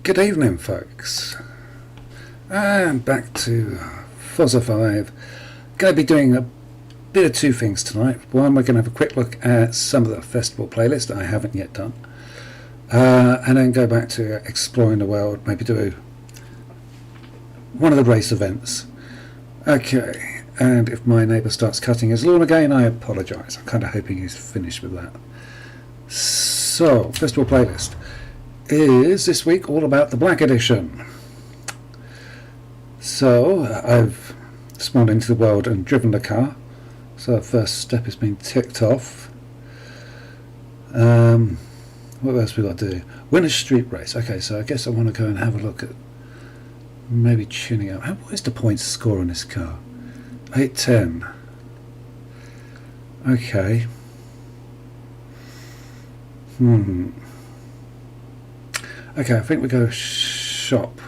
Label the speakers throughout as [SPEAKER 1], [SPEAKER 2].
[SPEAKER 1] Good evening, folks, and back to Forza 5. Going to be doing a bit of two things tonight. One, we're going to have a quick look at some of the festival playlists that I haven't yet done, and then go back to exploring the world, maybe do one of the race events. Okay, and if my neighbour starts cutting his lawn again, I apologise. I'm kind of hoping he's finished with that. So, festival playlist is this week all about the Black Edition. So I've spawned into the world and driven the car, so the first step has been ticked off. What else we got to do? Win a street race. Okay, so I guess I want to go and have a look at maybe tuning up. What is the points score on this car? 810. Okay. Okay, I think we go shop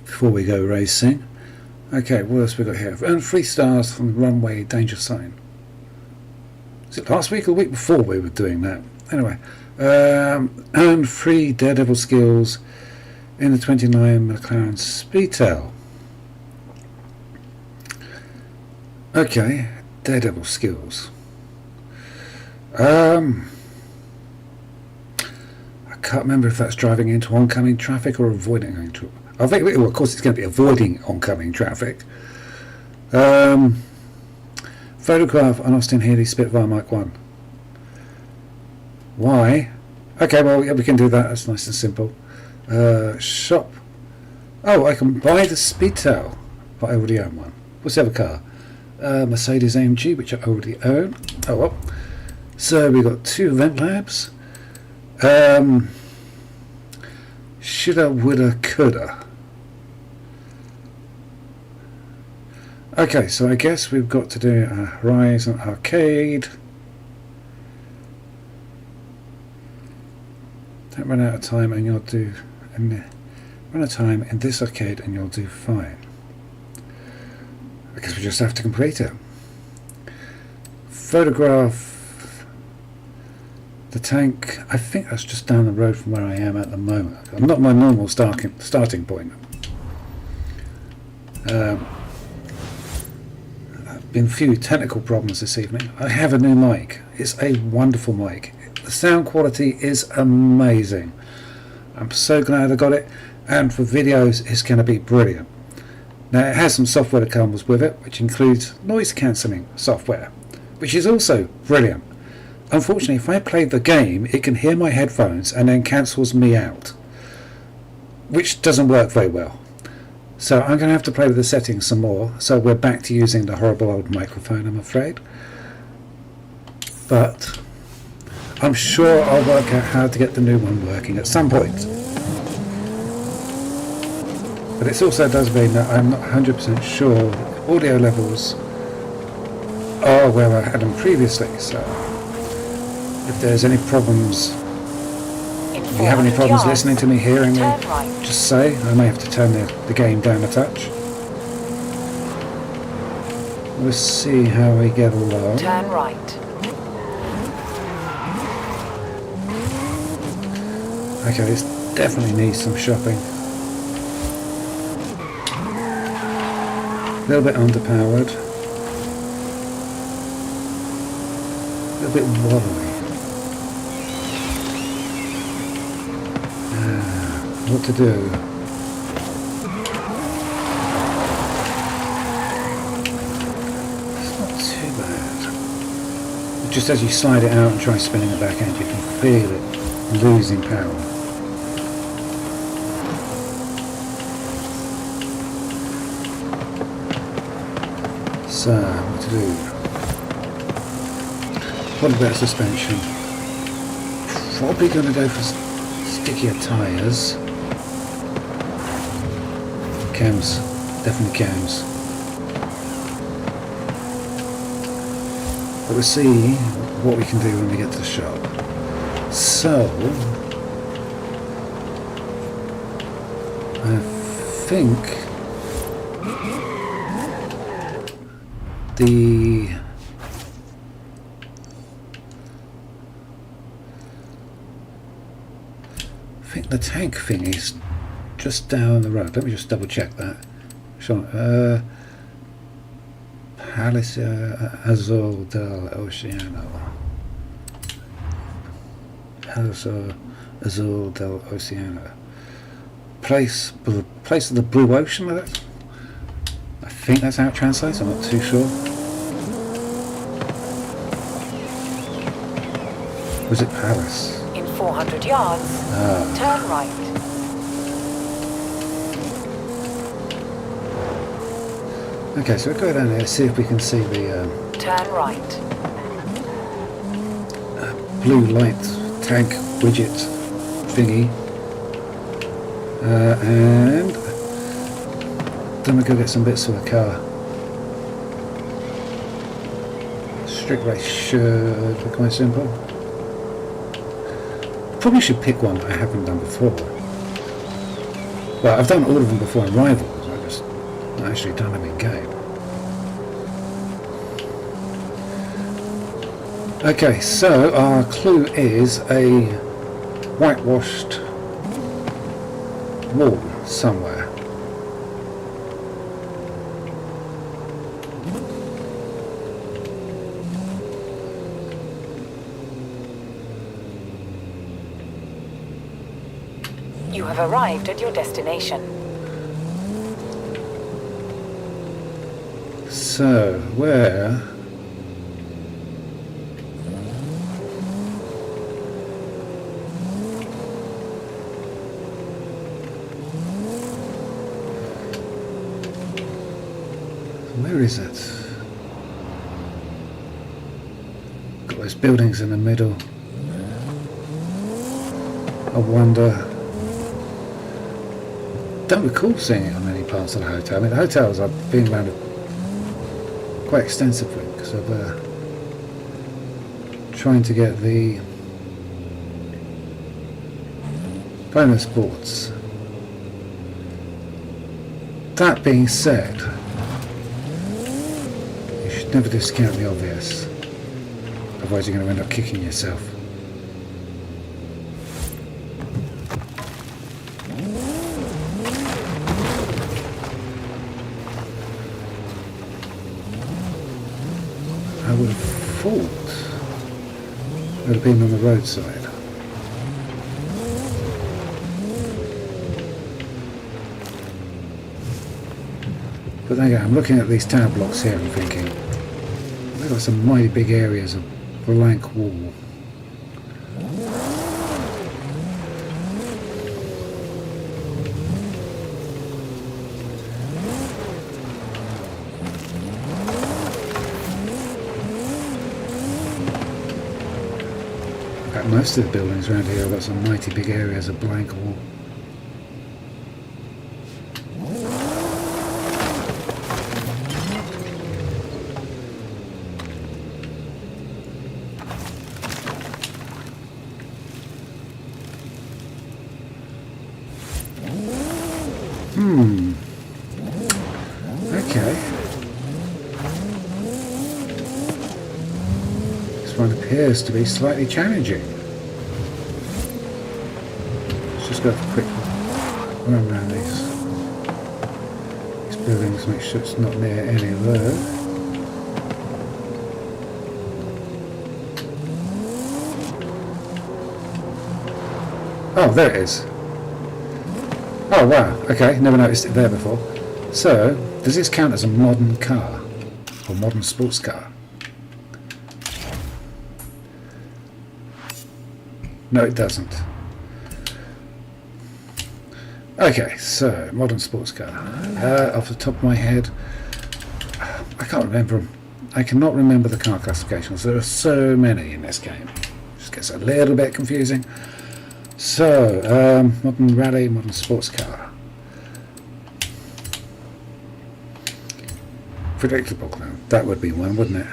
[SPEAKER 1] before we go racing. Okay, what else we got here? Earn 3 stars from the runway danger sign. Was it last week or the week before we were doing that? Anyway, earn 3 daredevil skills in the 29 McLaren Speedtail. Okay, daredevil skills. I can't remember if that's driving into oncoming traffic or avoiding into. I think, well, of course, it's going to be avoiding oncoming traffic. Photograph an Austin Healey Spitfire Mark 1. Why? Okay, well, yeah, we can do that. That's nice and simple. Shop. Oh, I can buy the Speedtail, but I already own one. What's the other car? Mercedes AMG, which I already own. Oh well. So we got 2 event labs. Shoulda, woulda, coulda. Okay, so I guess we've got to do a Horizon Arcade. Don't run out of time, and you'll do. Run out of time in this arcade, and you'll do fine. I guess we just have to complete it. Photograph the tank. I think that's just down the road from where I am at the moment. I'm not my normal starting point. Been a few technical problems this evening. I have a new mic. It's a wonderful mic. The sound quality is amazing. I'm so glad I got it, and for videos it's going to be brilliant. Now it has some software that comes with it, which includes noise cancelling software, which is also brilliant. Unfortunately, if I play the game, it can hear my headphones and then cancels me out, which doesn't work very well. So I'm going to have to play with the settings some more. So we're back to using the horrible old microphone, I'm afraid. But I'm sure I'll work out how to get the new one working at some point. But it also does mean that I'm not 100% sure audio levels are where I had them previously. So if there's any problems, if you have any problems listening to me, hearing me, just say. I may have to turn the game down a touch. We'll see how we get along.
[SPEAKER 2] Turn right.
[SPEAKER 1] Okay, this definitely needs some shopping. A little bit underpowered. A little bit wobbly. What to do? It's not too bad. Just as you slide it out and try spinning the back end, you can feel it losing power. So, what to do? What about suspension? Probably going to go for stickier tyres. Cams, definitely cams. But we'll see what we can do when we get to the shop. So, I think the the tank thingy's just down the road. Let me just double check that. Sure. Palace Azul del Oceano. Palace Azul del Oceano. Place of the Blue Ocean. I think that's how it translates. I'm not too sure. Was it Palace?
[SPEAKER 2] In 400 yards, turn right.
[SPEAKER 1] Okay, so we'll go down here, see if we can see the
[SPEAKER 2] turn right.
[SPEAKER 1] Blue light tank widget thingy. And then we'll go get some bits of the car. Strict race should be quite simple. Probably should pick one that I haven't done before. Well, I've done all of them before in Rivals, I've just not actually done them in game. Okay, so our clue is a whitewashed wall somewhere.
[SPEAKER 2] You have arrived at your destination.
[SPEAKER 1] So, where? Where is it? Got those buildings in the middle. I wonder. Don't recall seeing it on any parts of the hotel. I mean, the hotels I've been around it quite extensively because of trying to get the bonus boards. That being said, you should never discount the obvious, otherwise you're going to end up kicking yourself. I would have thought it would have been on the roadside. But then again, I'm looking at these tower blocks here and thinking, they've got some mighty big areas of blank wall. Most of the buildings around here have got some mighty big areas of blank wall. Okay. This one appears to be slightly challenging. Just go for a quick run around these buildings, make sure it's not near any of those. Oh, there it is. Oh wow, okay, never noticed it there before. So, does this count as a modern car? Or modern sports car? No, it doesn't. Okay, so modern sports car. Off the top of my head, I can't remember them. I cannot remember the car classifications. There are so many in this game. Just gets a little bit confusing. So, modern rally, modern sports car. Predictable. Now, that would be one, wouldn't it?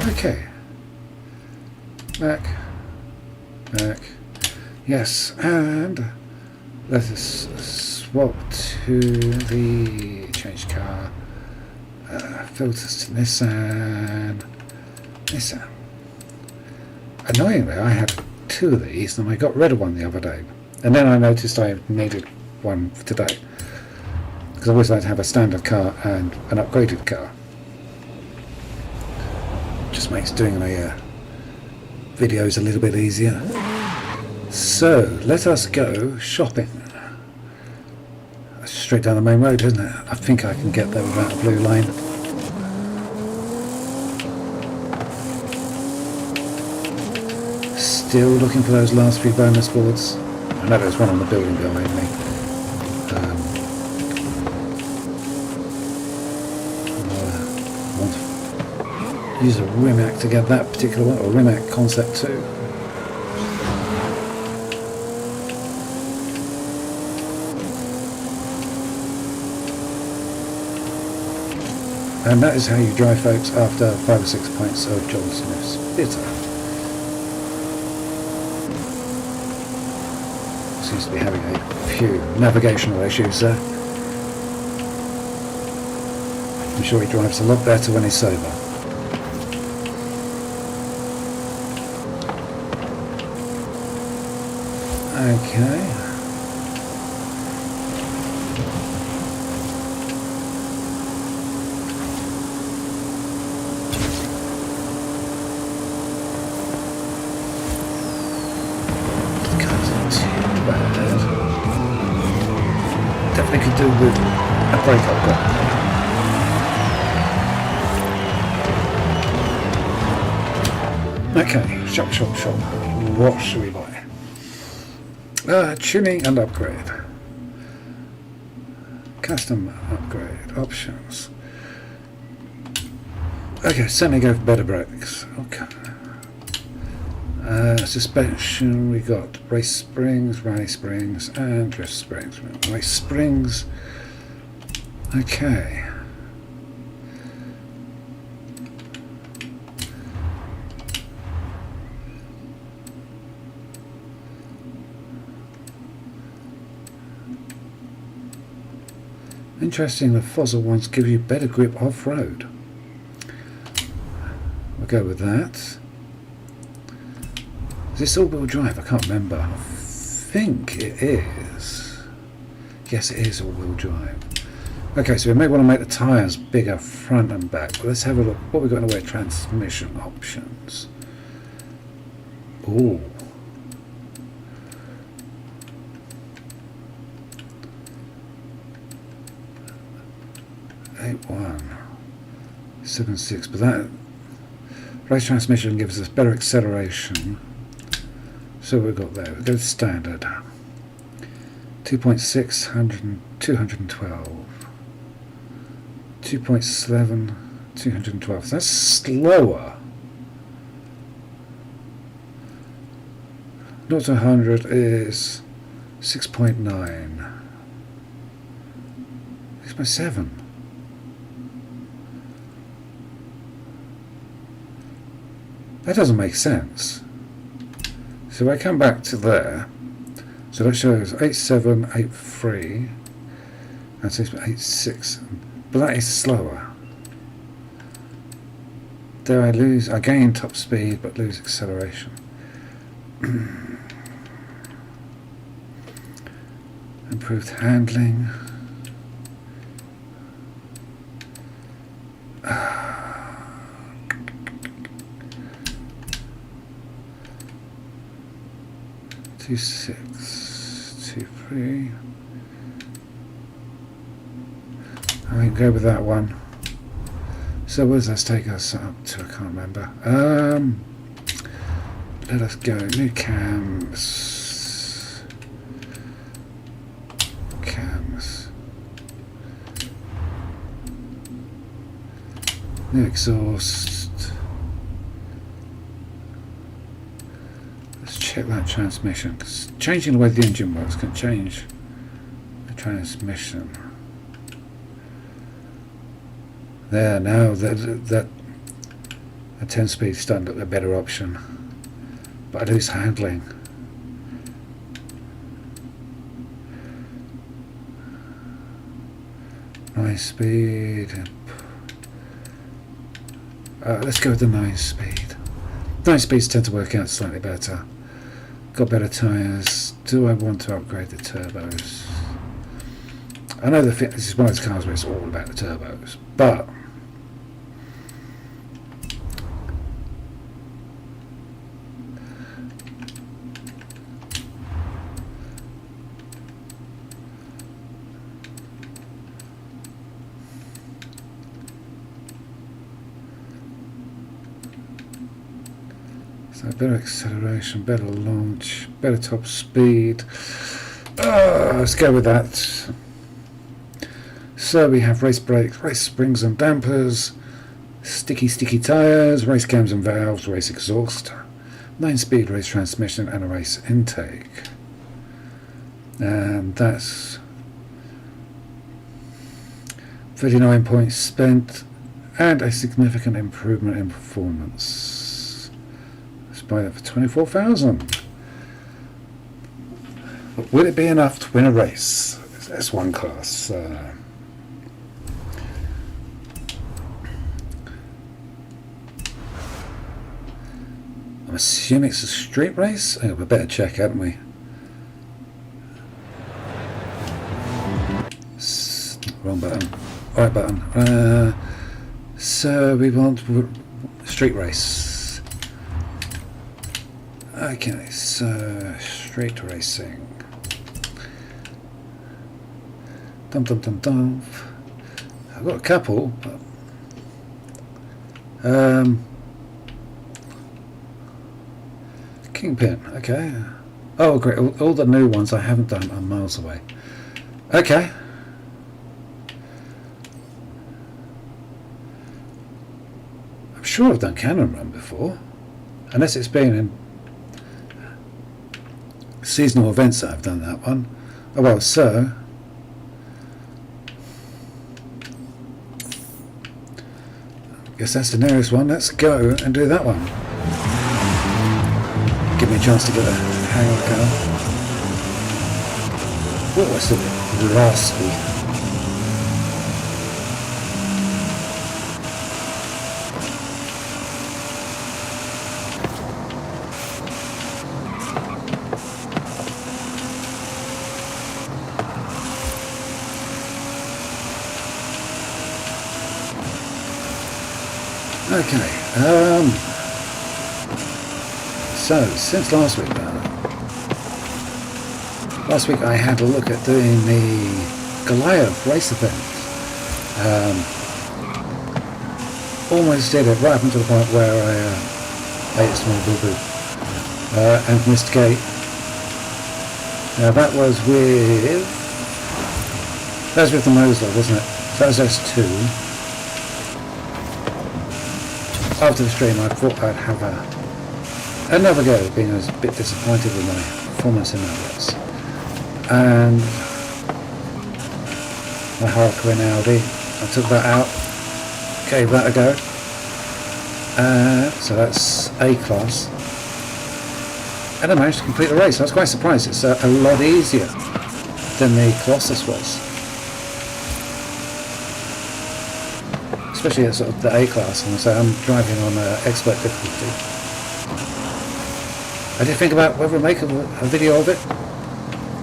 [SPEAKER 1] Okay. Back. Yes, and Let us swap to the change car. Filters to Nissan. Annoyingly, I had 2 of these and I got rid of one the other day. And then I noticed I needed one for today. Because I always like to have a standard car and an upgraded car. Just makes doing my videos a little bit easier. So, let us go shopping. That's straight down the main road, isn't it? I think I can get there without a blue line. Still looking for those last few bonus boards. I know there's one on the building behind me. I want to use a Rimac to get that particular one, or Rimac Concept 2. And that is how you drive, folks, after 5 or 6 pints of John Smith's bitter. Seems to be having a few navigational issues there. I'm sure he drives a lot better when he's sober. Okay. Definitely could do with a brake upgrade. Okay, shop. What should we buy? Tuning and upgrade. Custom upgrade options. Okay, certainly go for better brakes. Okay. Suspension, we got race springs, rally springs, and drift springs. Race springs. Okay. Interesting, the Forza ones give you better grip off-road. We'll go with that. Is this all-wheel drive? I can't remember. I think it is. Yes, it is all-wheel drive. Okay, so we may want to make the tyres bigger front and back. But let's have a look. What we've got in the way of transmission options. Ooh. Eight 7.6, but that race transmission gives us better acceleration. So we've got there. We'll go with standard. 2.6, 212. 2.7, 212. So that's slower. 0 to 100 is 6.9. 6.7. That doesn't make sense. So I come back to there. So that shows 87, 83, and 6.86. But that is slower. There I gain top speed but lose acceleration. Improved handling. Two 6, 2 3. I can go with that one. So where does that take us up to? I can't remember. Let us go. New cams. New exhaust. Let's check that transmission. 'Cause changing the way the engine works can change the transmission. There, now that a 10-speed is starting to look a better option, but I lose handling. 9 speed. Let's go with the 9 speed. 9 speeds tend to work out slightly better. Got better tyres. Do I want to upgrade the turbos? I know this is one of those cars where it's all about the turbos, but so better acceleration, better launch, better top speed. Let's go with that. So we have race brakes, race springs and dampers, sticky tyres, race cams and valves, race exhaust, 9-speed race transmission and a race intake. And that's 39 points spent and a significant improvement in performance. Let's buy that for 24,000. But will it be enough to win a race? That's one class. I'm assuming it's a street race. Oh, we better check, hadn't we? Wrong button. Right button. So we want street race. Okay, so street racing. Dum dum dum dum. I've got a couple, but Kingpin, okay. Oh great, all the new ones I haven't done are miles away. Okay. I'm sure I've done Cannon Run before. Unless it's been in seasonal events that I've done that one. Oh well, so I guess that's the nearest one. Let's go and do that one. Give me a chance to get a hang of the car. Oh, it's a bit raspy. Okay, so since last week I had a look at doing the Goliath race event. Almost did it right up until the point where I ate a small boo-boo and missed a gate. Now that was with the Mosler, wasn't it? So that was S2. After the stream I thought I'd have another go, being a bit disappointed with my performance in that race. And my Harlequin Audi, I took that out, gave that a go. So that's A class. And I managed to complete the race. I was quite surprised. It's a lot easier than the Colossus was. Especially at sort of the A class, and so I'm driving on expert difficulty. I did think about whether to make a video of it,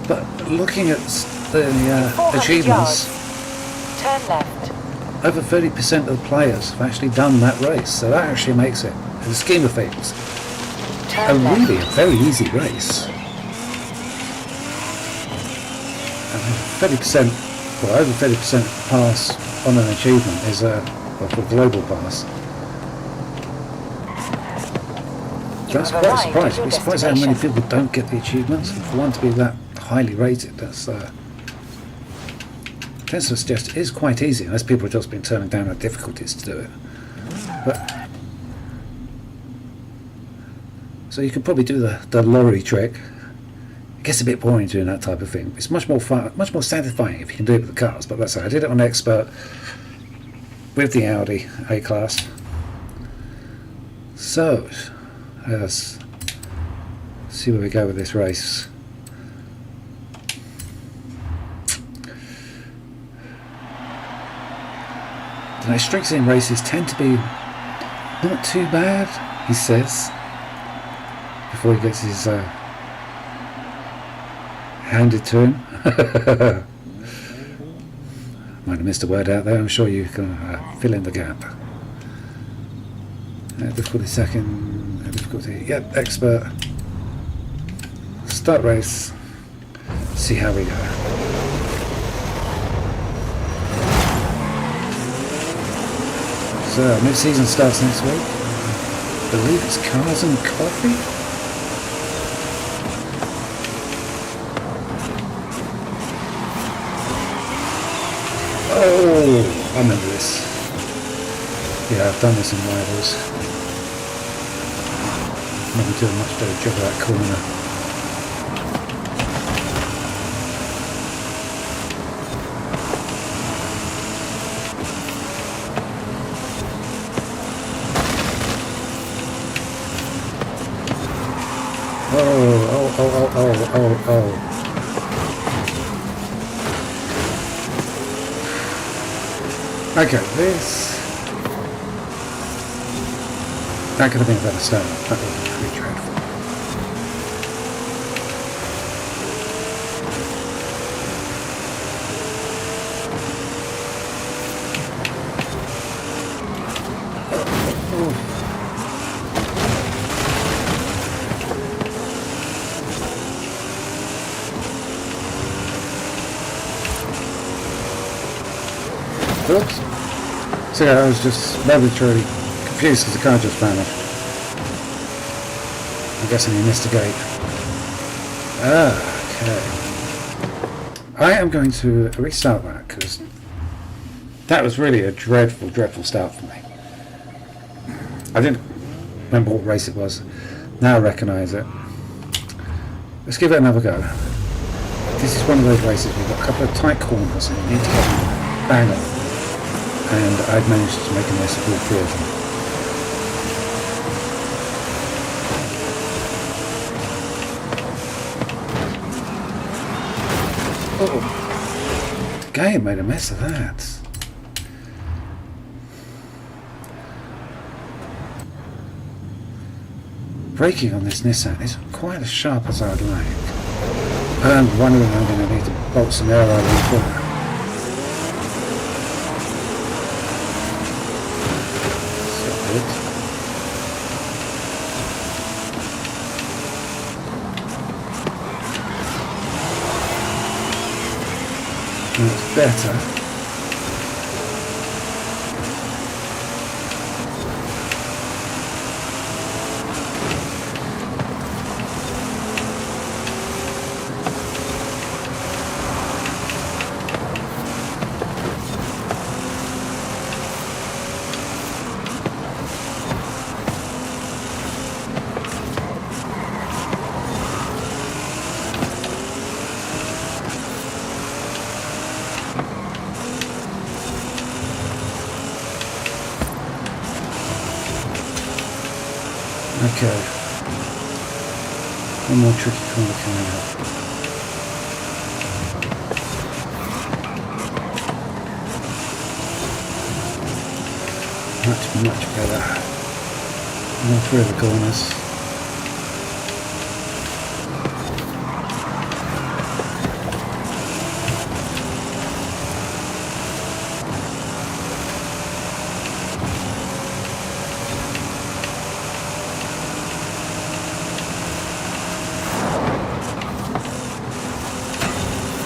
[SPEAKER 1] but looking at the achievements,
[SPEAKER 2] turn left.
[SPEAKER 1] over 30% of the players have actually done that race, so that actually makes it, in the scheme of things, a very easy race. And 30%, well over 30% pass on an achievement is for global pass. That's quite a surprise. I'd be surprised how many people don't get the achievements, and for one to be that highly rated, that's tends to suggest it is quite easy, unless people have just been turning down the difficulties to do it. But so you could probably do the lorry trick. It gets a bit boring doing that type of thing. It's much more fun, much more satisfying if you can do it with the cars. But that's it. I did it on expert with the Audi A class. So let's see where we go with this race. My streaks in races tend to be not too bad, he says, before he gets his handed to him. Might have missed a word out there, I'm sure you can fill in the gap. Difficulty second, difficulty, yep, expert. Start race, see how we go. So, mid-season starts next week. I believe it's cars and coffee. Oh, I remember this. Yeah, I've done this in Rivals. Maybe do a much better job of that corner. Oh. Okay, that could have been a better start. That would be pretty dreadful. Oops. So yeah, I was just momentarily confused because the car just vanished. I'm guessing he missed a gate. Okay. I am going to restart that because that was really a dreadful, dreadful start for me. I didn't remember what race it was. Now I recognise it. Let's give it another go. This is one of those races we've got a couple of tight corners and you need to get them bang on. And I've managed to make a mess of all three of them. Oh, the game made a mess of that. Braking on this Nissan isn't quite as sharp as I'd like. I'm wondering if I'm going to need to bolt some air out of the corner. It's better. Okay. One more tricky corner coming up. Much better. All three of the corners.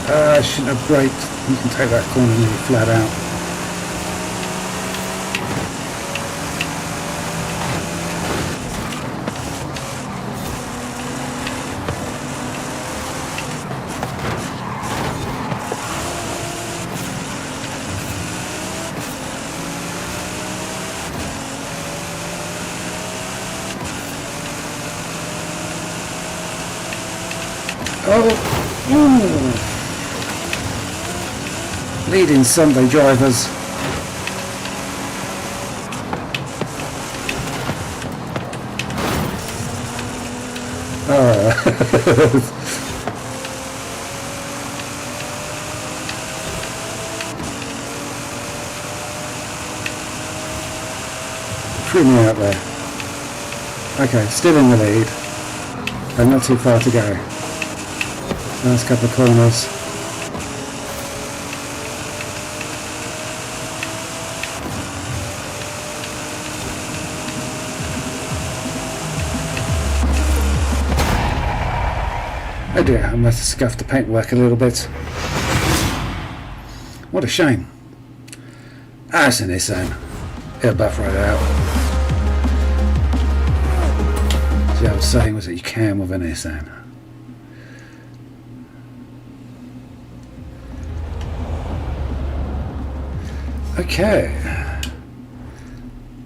[SPEAKER 1] I shouldn't have braked. You can take that corner nearly flat out. Oh, ooh. Leading Sunday drivers. threw me out there. Okay, still in the lead. And not too far to go. Last couple of corners. Oh dear, I must have scuffed the paintwork a little bit. What a shame. Ah, it's a Nissan. It'll buff right out. The old saying was that you can with a Nissan. Okay.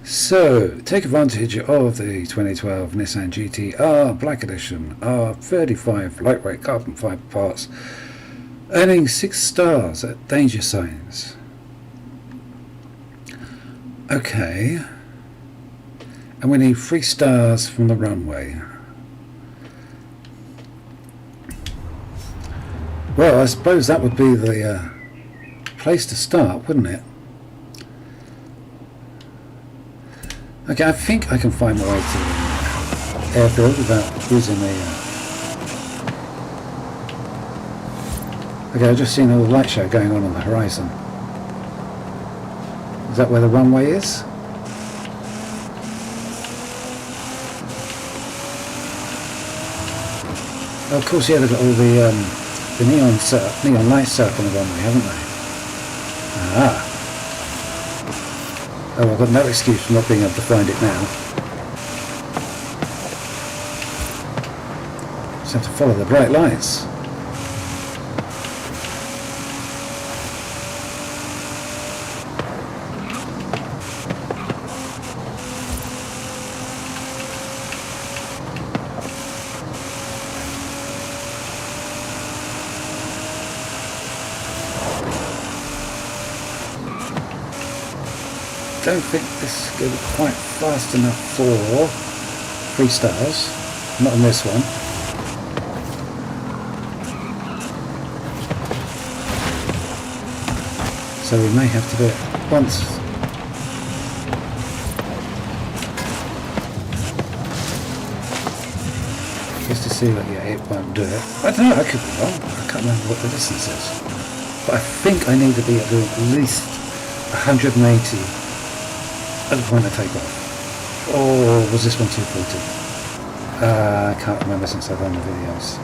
[SPEAKER 1] So, take advantage of the 2012 Nissan GT-R Black Edition R35 lightweight carbon fibre parts, earning 6 stars at danger signs. Okay. And we need 3 stars from the runway. Well, I suppose that would be the place to start, wouldn't it? Okay, I think I can find my way to the airfield without using the... Okay, I've just seen a little light show going on the horizon. Is that where the runway is? Oh, of course, yeah, they've got all the neon lights set up on the runway, haven't they? Ah. Oh, I've got no excuse for not being able to find it now. Just have to follow the bright lights. I don't think this is going to be quite fast enough for 3 stars. Not on this one. So we may have to do it once. Just to see that, yeah, it won't do it. I don't know, I could be wrong. I can't remember what the distance is. But I think I need to be at least 180 at the point I take off. Or was this one 240? I can't remember since I've done the videos.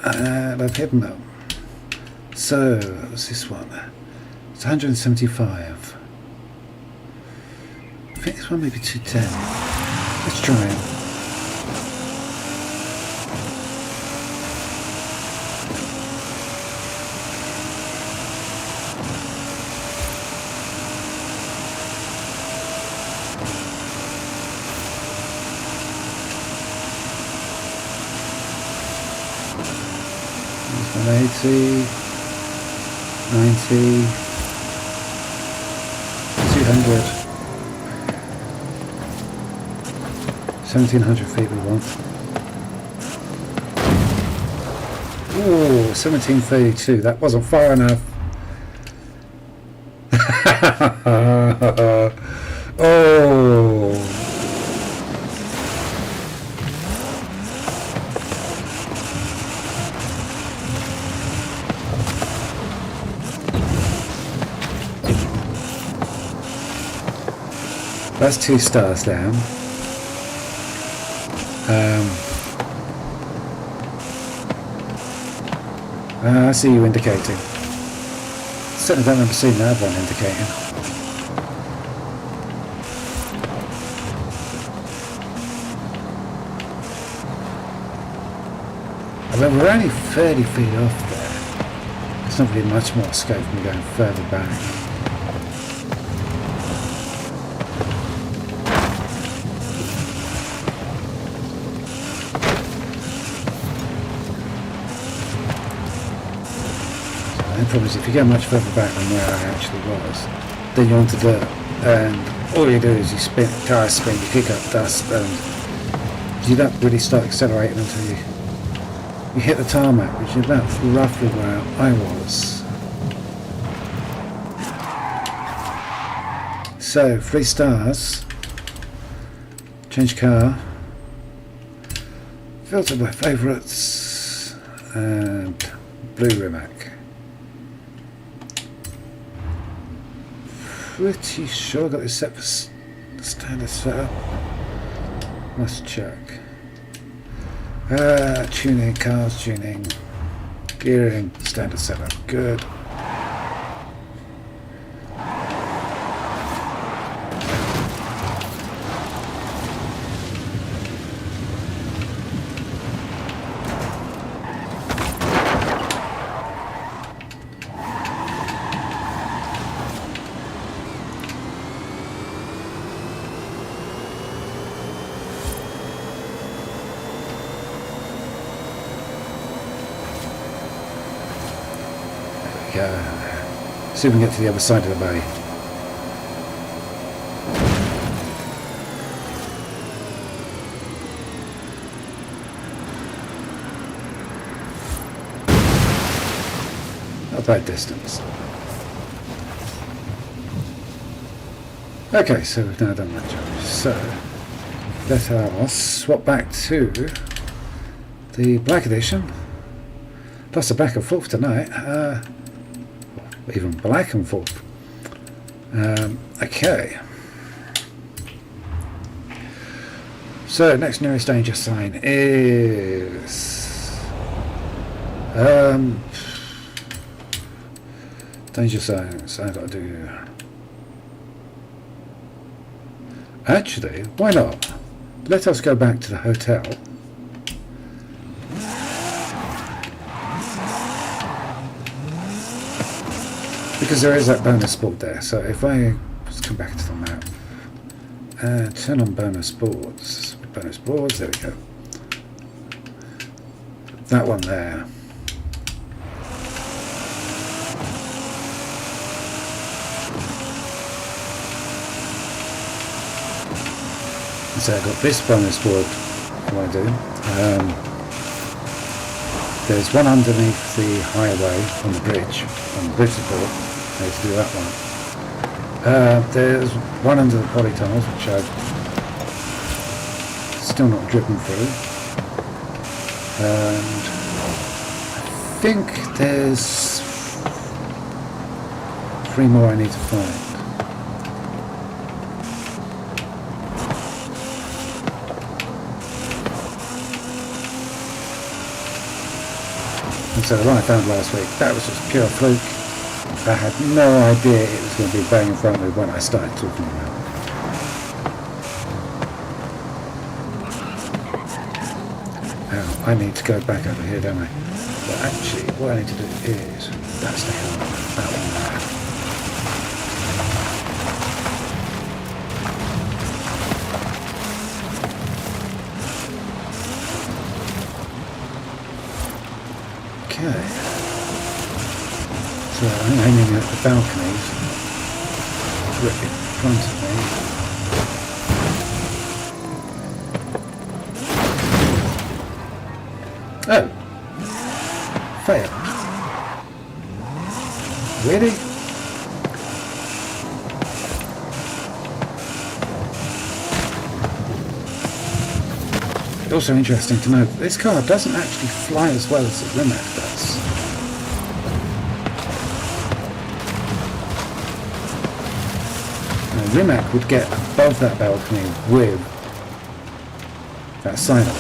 [SPEAKER 1] And I've hidden them. So, what's this one? It's 175. I think this one may be 210. Let's try it. There's 180, 90, 200. 1700 feet we want. Ooh, 1732. That wasn't far enough. Oh. That's 2 stars down. I see you indicating. Certainly don't remember seeing that one indicating. Although we're only 30 feet off there. There's not really much more scope from going further back. The problem is if you go much further back than where I actually was, then you're onto dirt, and all you do is you spin, tire spin, you kick up dust, and you don't really start accelerating until you hit the tarmac, which is about roughly where I was. So 3 stars. Change car. Filter by favourites and blue Rimac. Pretty sure I got this set for standard setup. Must check. Tuning, cars tuning, gearing, standard setup. Good. See if we can get to the other side of the bay. Not a bad distance. Okay, so we've now done that job. So let us swap back to the Black Edition. Plus a back and forth tonight. Even black and forth. Okay. So next nearest danger sign is danger signs. I gotta do. Actually, why not? Let us go back to the hotel. Because there is that bonus board there, so if I just come back to the map, turn on bonus boards, there we go. That one there. So I've got this bonus board I want to do. There's one underneath the highway on the bridge support. I need to do that one. There's one under the poly tunnels, which I've still not driven through. And I think there's 3 more I need to find. And so the one I found last week, that was just pure fluke. I had no idea it was going to be bang in front of me when I started talking about it. Now, I need to go back over here, don't I? But actually, what I need to do is, that's the hell, that one there. Okay. So I'm aiming at the balconies right in front of me. Oh! Failed. Really? Also interesting to note, this car doesn't actually fly as well as the Rimac does. Now, Rimac would get above that balcony with that sign up.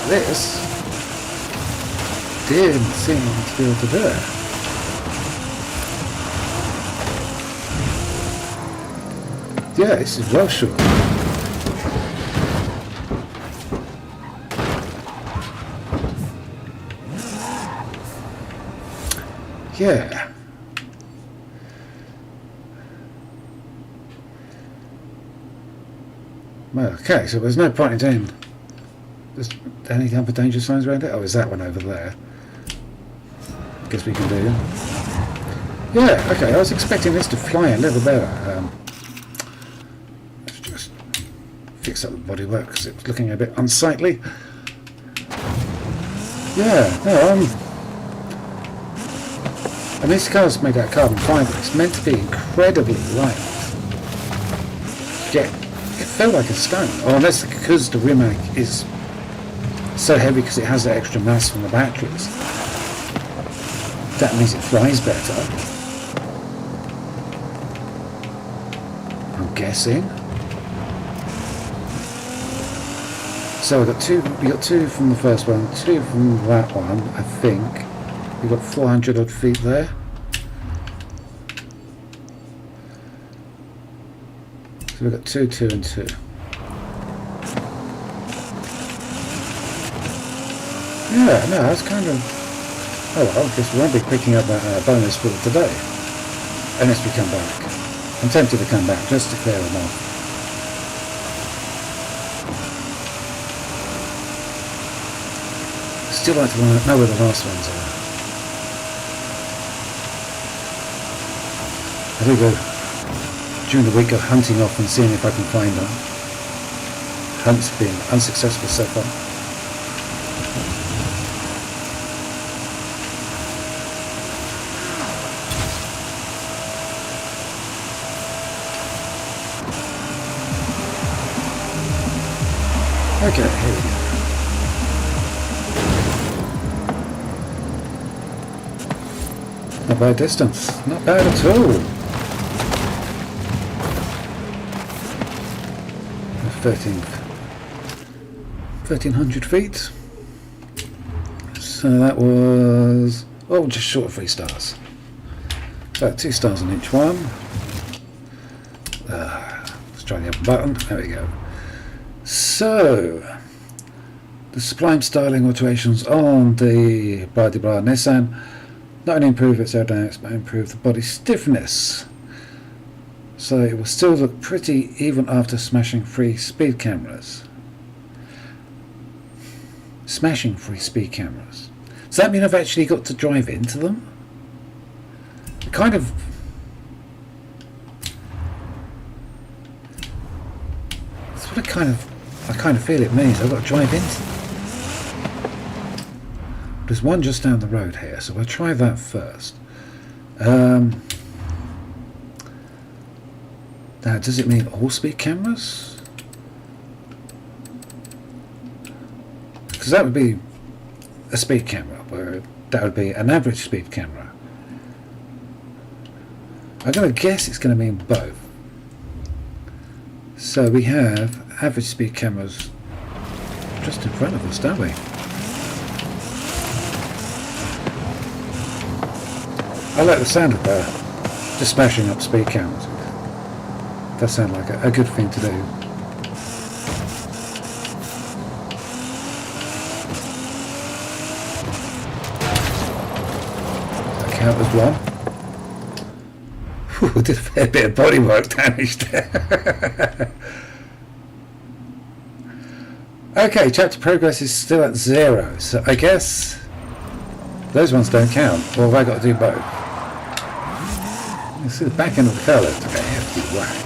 [SPEAKER 1] This didn't seem to be able to do it. Yeah, this is well short. Yeah. Well, okay, so there's no point in doing there's any other danger signs around it? Oh, is that one over there? Guess we can do. Yeah, okay, I was expecting this to fly a little better. fix up the bodywork because it was looking a bit unsightly. Yeah, no, and this car's made out of carbon fibre. It's meant to be incredibly light. Yet it felt like a stone. Or unless because the Rimac is so heavy because it has that extra mass from the batteries. That means it flies better. I'm guessing. So we got two from the first one, two from that one, I think. We've got 400 odd feet there. So we've got 2, 2 and 2. Yeah, no, that's kind of... Oh well, I guess we won't be picking up that bonus for today. Unless we come back. I'm tempted to come back just to clear them off. Still like to know where the last ones are. I do go during the week of hunting off and seeing if I can find them. Hunt's been unsuccessful so far. Okay, here we go. Not bad distance, not bad at all. 1300 feet. So that was, oh, just short of 3 stars. About 2 stars on each one. Let's try the upper button. There we go. So, the sublime styling alterations on the blah-de-blah Nissan not only improve its aerodynamics but improve the body stiffness. So it will still look pretty even after smashing 3 speed cameras. Smashing 3 speed cameras. Does that mean I've actually got to drive into them? It kind of... That's what I kind of feel it means. I've got to drive into them. There's one just down the road here, so we'll try that first. Now, does it mean all speed cameras? Because that would be a speed camera, where that would be an average speed camera. I'm going to guess it's going to mean both. So we have average speed cameras just in front of us, don't we? I like the sound of that, just smashing up speed cameras. Does sound like a good thing to do. Does that count as one? Whew, did a fair bit of bodywork damage there. Okay, chapter progress is still at 0, so I guess those ones don't count, or have I got to do both? You see the back end of the car looks like a hefty whack.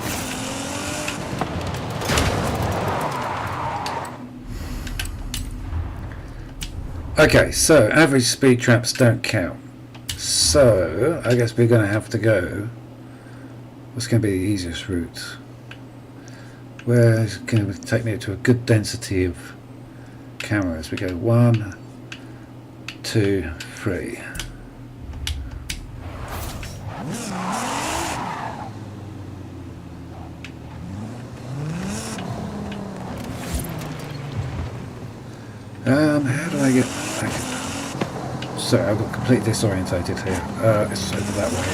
[SPEAKER 1] Okay, so average speed traps don't count. So I guess we're going to have to go. What's going to be the easiest route? Where's going to take me to a good density of cameras? We go 1, 2, 3. How do I get back? Sorry, I've got completely disorientated here. It's over that way.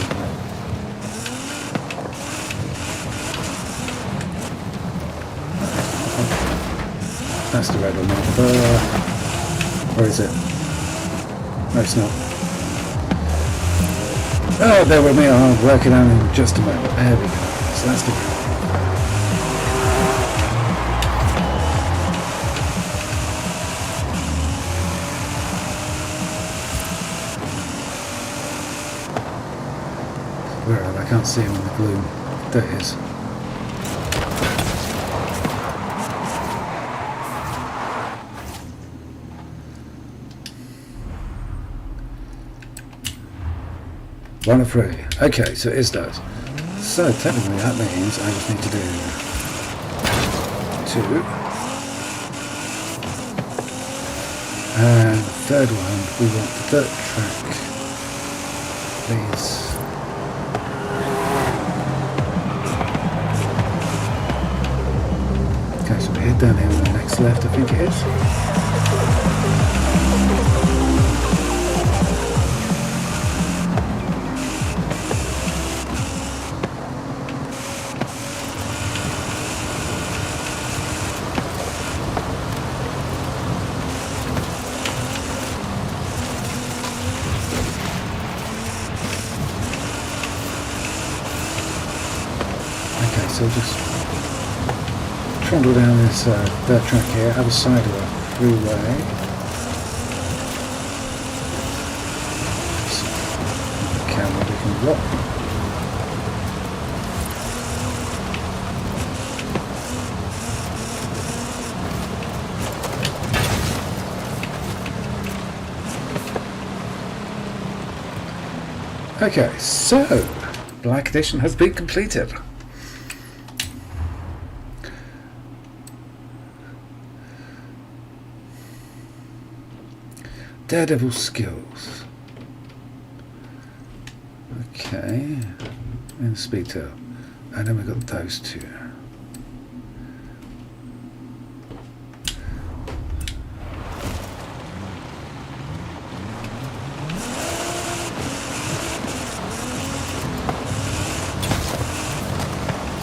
[SPEAKER 1] That's the red one. Where is it? No, it's not. Oh, bear with me. I'll work it out in just a moment. There we go. So that's the red one. Where are they? I can't see him in the gloom. There it is. 1 of 3. Okay, so it is those. So technically that means I just need to do 2. And the third one, we want the dirt track. Please. Okay, so we head down here on the next left, I think it is. So just trundle down this dirt track here, other side of the freeway. So, the camera we can block. Okay, so Black Edition has been completed. Daredevil skills. Okay, and speed tail, and then we've got those two.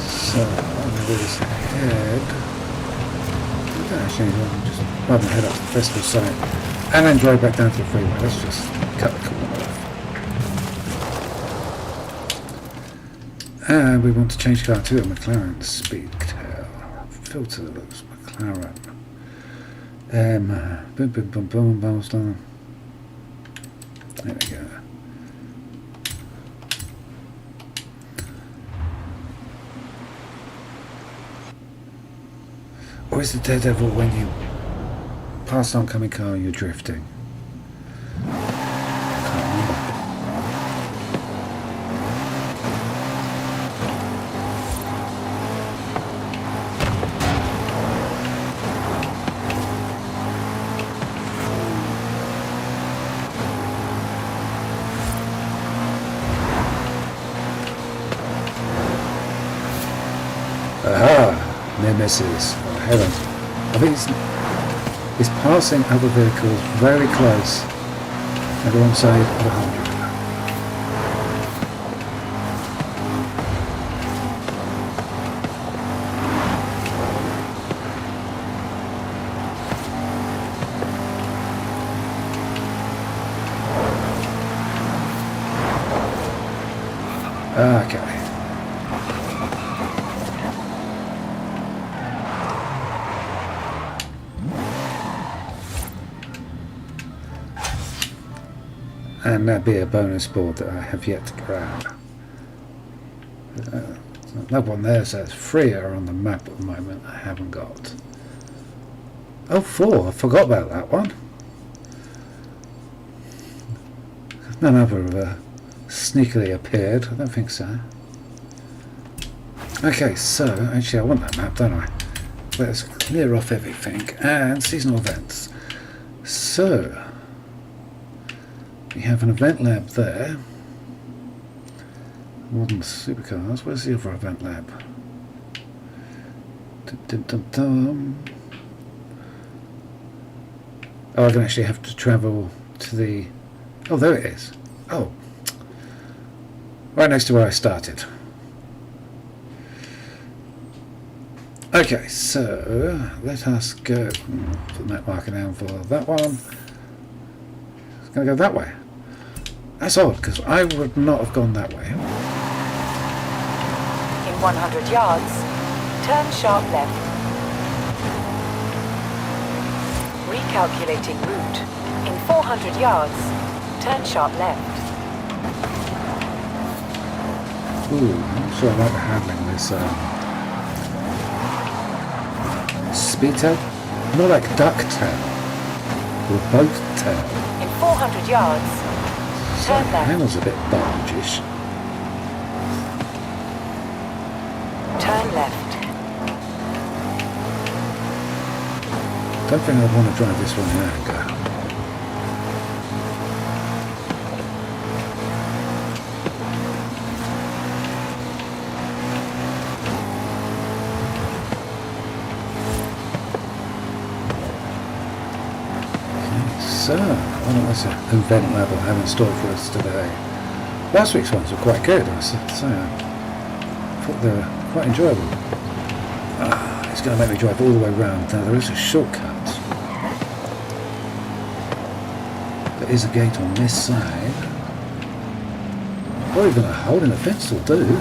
[SPEAKER 1] So I'm going to do this head. Actually, I'm just rather than head up to the festival site. And then drive back down to the freeway. Let's just cut the corner off. And we want to change car to a McLaren speed tail. Filter looks McLaren. Boom, boom, boom, boom, bounce down. There we go. Or is the Daredevil when you past oncoming car, you're drifting? Can't remember. Aha! Nemesis. Oh, heavens. I think it's passing other vehicles very close and alongside of 100. Okay. And that'd be a bonus board that I have yet to grab. Another one there says 3 are on the map at the moment. I haven't got. Oh, 4. I forgot about that one. None other have sneakily appeared. I don't think so. Okay, so actually I want that map, don't I? Let's clear off everything and seasonal events. So we have an event lab there. Modern supercars. Where's the other event lab? Oh, I can actually have to travel to the... Oh, there it is. Oh. Right next to where I started. Okay, so let us go. Put that marker down for that one. It's going to go that way. That's odd, because I would not have gone that way.
[SPEAKER 2] In 100 yards, turn sharp left. Recalculating route. In 400 yards, turn sharp left.
[SPEAKER 1] Ooh, I'm not sure I like the handling of this speed tail. More like duck tail. Or boat tail.
[SPEAKER 2] In 400 yards,
[SPEAKER 1] So the panel's a bit bulgish.
[SPEAKER 2] Turn left.
[SPEAKER 1] Don't think I'd want to drive this one in anger. So, I don't know what's an event level I have installed for us today. Last week's ones were quite good, I have to say. I thought they were quite enjoyable. It's going to make me drive all the way around. Now, there is a shortcut. There is a gate on this side. Or even a hole in the fence will do.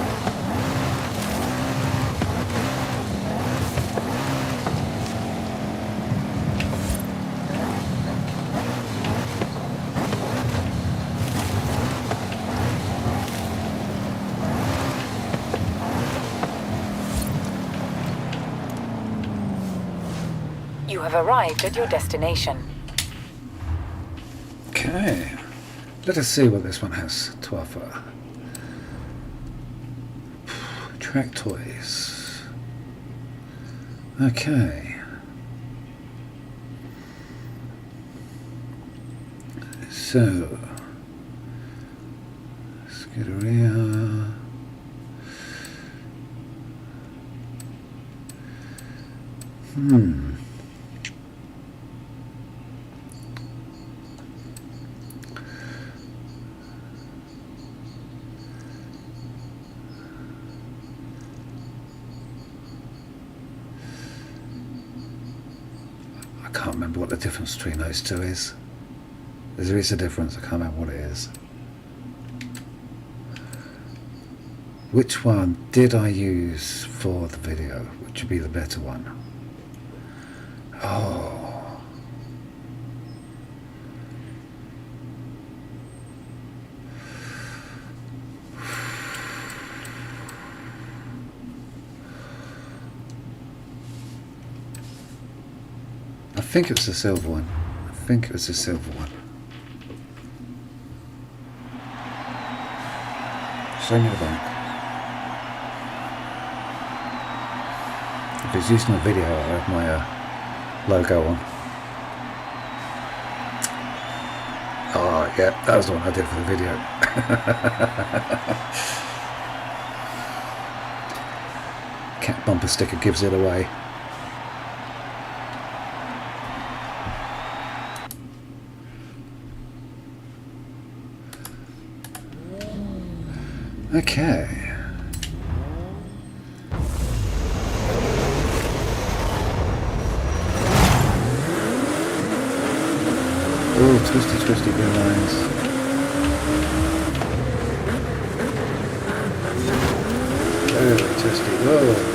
[SPEAKER 2] You have arrived at your destination.
[SPEAKER 1] Okay. Let us see what this one has to offer. Track toys. Okay. So, Scuderia. I can't remember what the difference between those two is. There is a difference, I can't remember what it is. Which one did I use for the video? Which would be the better one? Oh. I think it was the silver one. I think it was the silver one. Show me the back. If it's used in a video, I'll have my logo on. Oh, yeah, that was the one I did for the video. Cat bumper sticker gives it away. Okay. Oh, twisty blue lines. Very twisty. Whoa.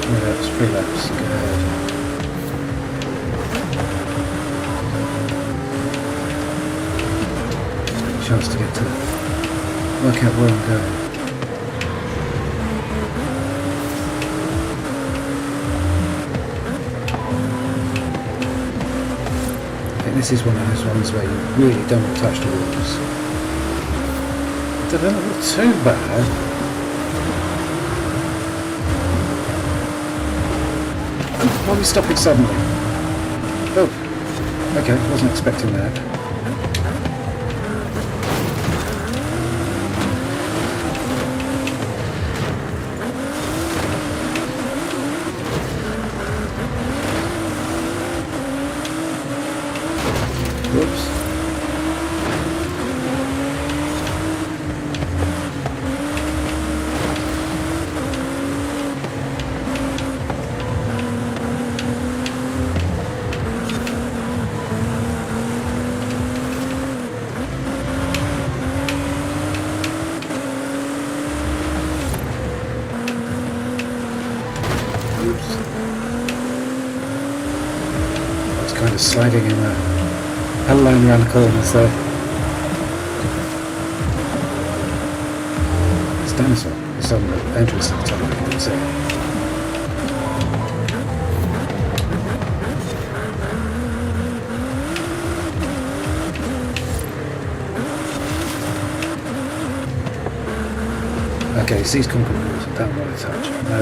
[SPEAKER 1] That's 3 laps. Go ahead. Chance to get to work out where I'm going. I think this is one of those ones where you really don't want to touch the walls. They don't look too bad. Why are we stopping suddenly? Oh, okay, wasn't expecting that. Whoops. Kind of sliding in a line around the corner, so focus on the entrance of the tunnel, you can see. Okay, it's these concrete walls I don't want to touch. No,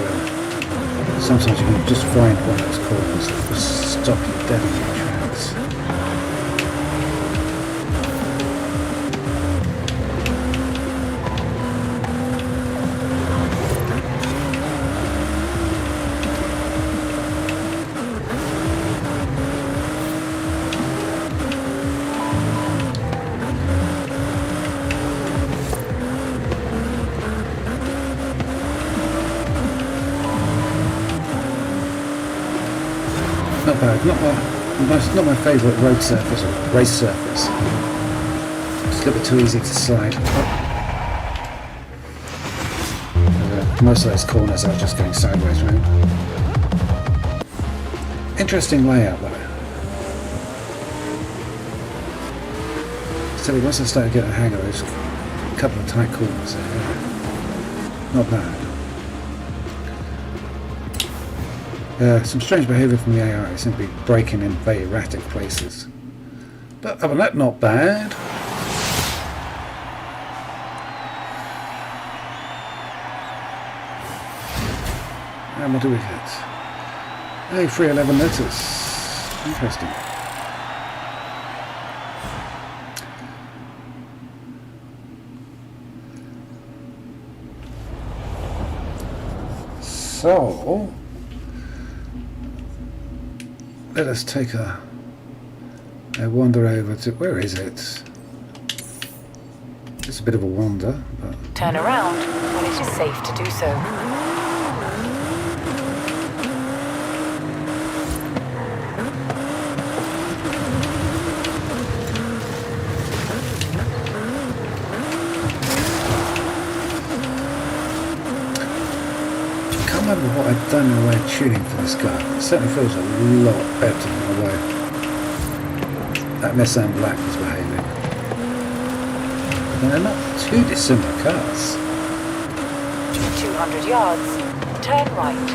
[SPEAKER 1] sometimes you can just find one of those corners that will stop you dead in your tracks. Not bad, not my favourite road surface or race surface. It's a little bit too easy to slide. Most of those corners are just going sideways round. Interesting layout though. So once I started getting the hang of those couple of tight corners there, not bad. Some strange behaviour from the AI. They seem to be breaking in very erratic places. But other than that, not bad. And what do we get? Hey, 311 letters. Interesting. So let us take a wander over to, where is it? It's a bit of a wander, but...
[SPEAKER 2] Turn around when it is safe to do so.
[SPEAKER 1] I can't remember what I've done in the way of tuning for this car. It certainly feels a lot better than the way that Nissan Black was behaving. And they're not too dissimilar cars.
[SPEAKER 2] 200 yards. Turn right.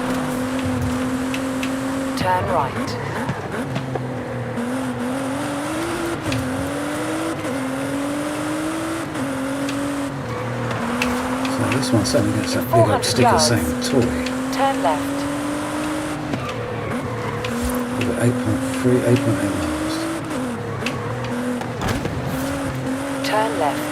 [SPEAKER 2] Turn right.
[SPEAKER 1] So this one certainly gets that big old sticker saying toy.
[SPEAKER 2] Turn left.
[SPEAKER 1] With 8.3, 8.8 miles.
[SPEAKER 2] Turn left.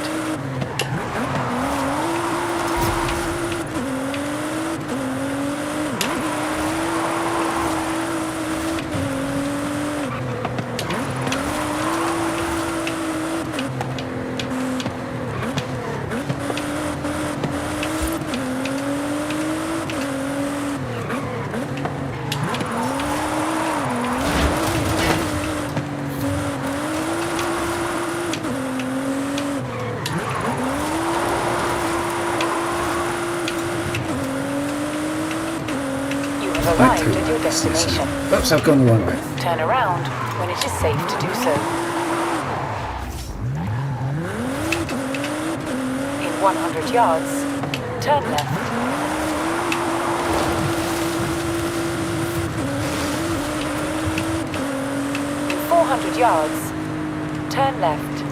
[SPEAKER 2] Arrived at your destination.
[SPEAKER 1] Oops, I've gone the wrong way.
[SPEAKER 2] Turn around when it is safe to do so. In 100 yards, turn left. In 400 yards, turn left.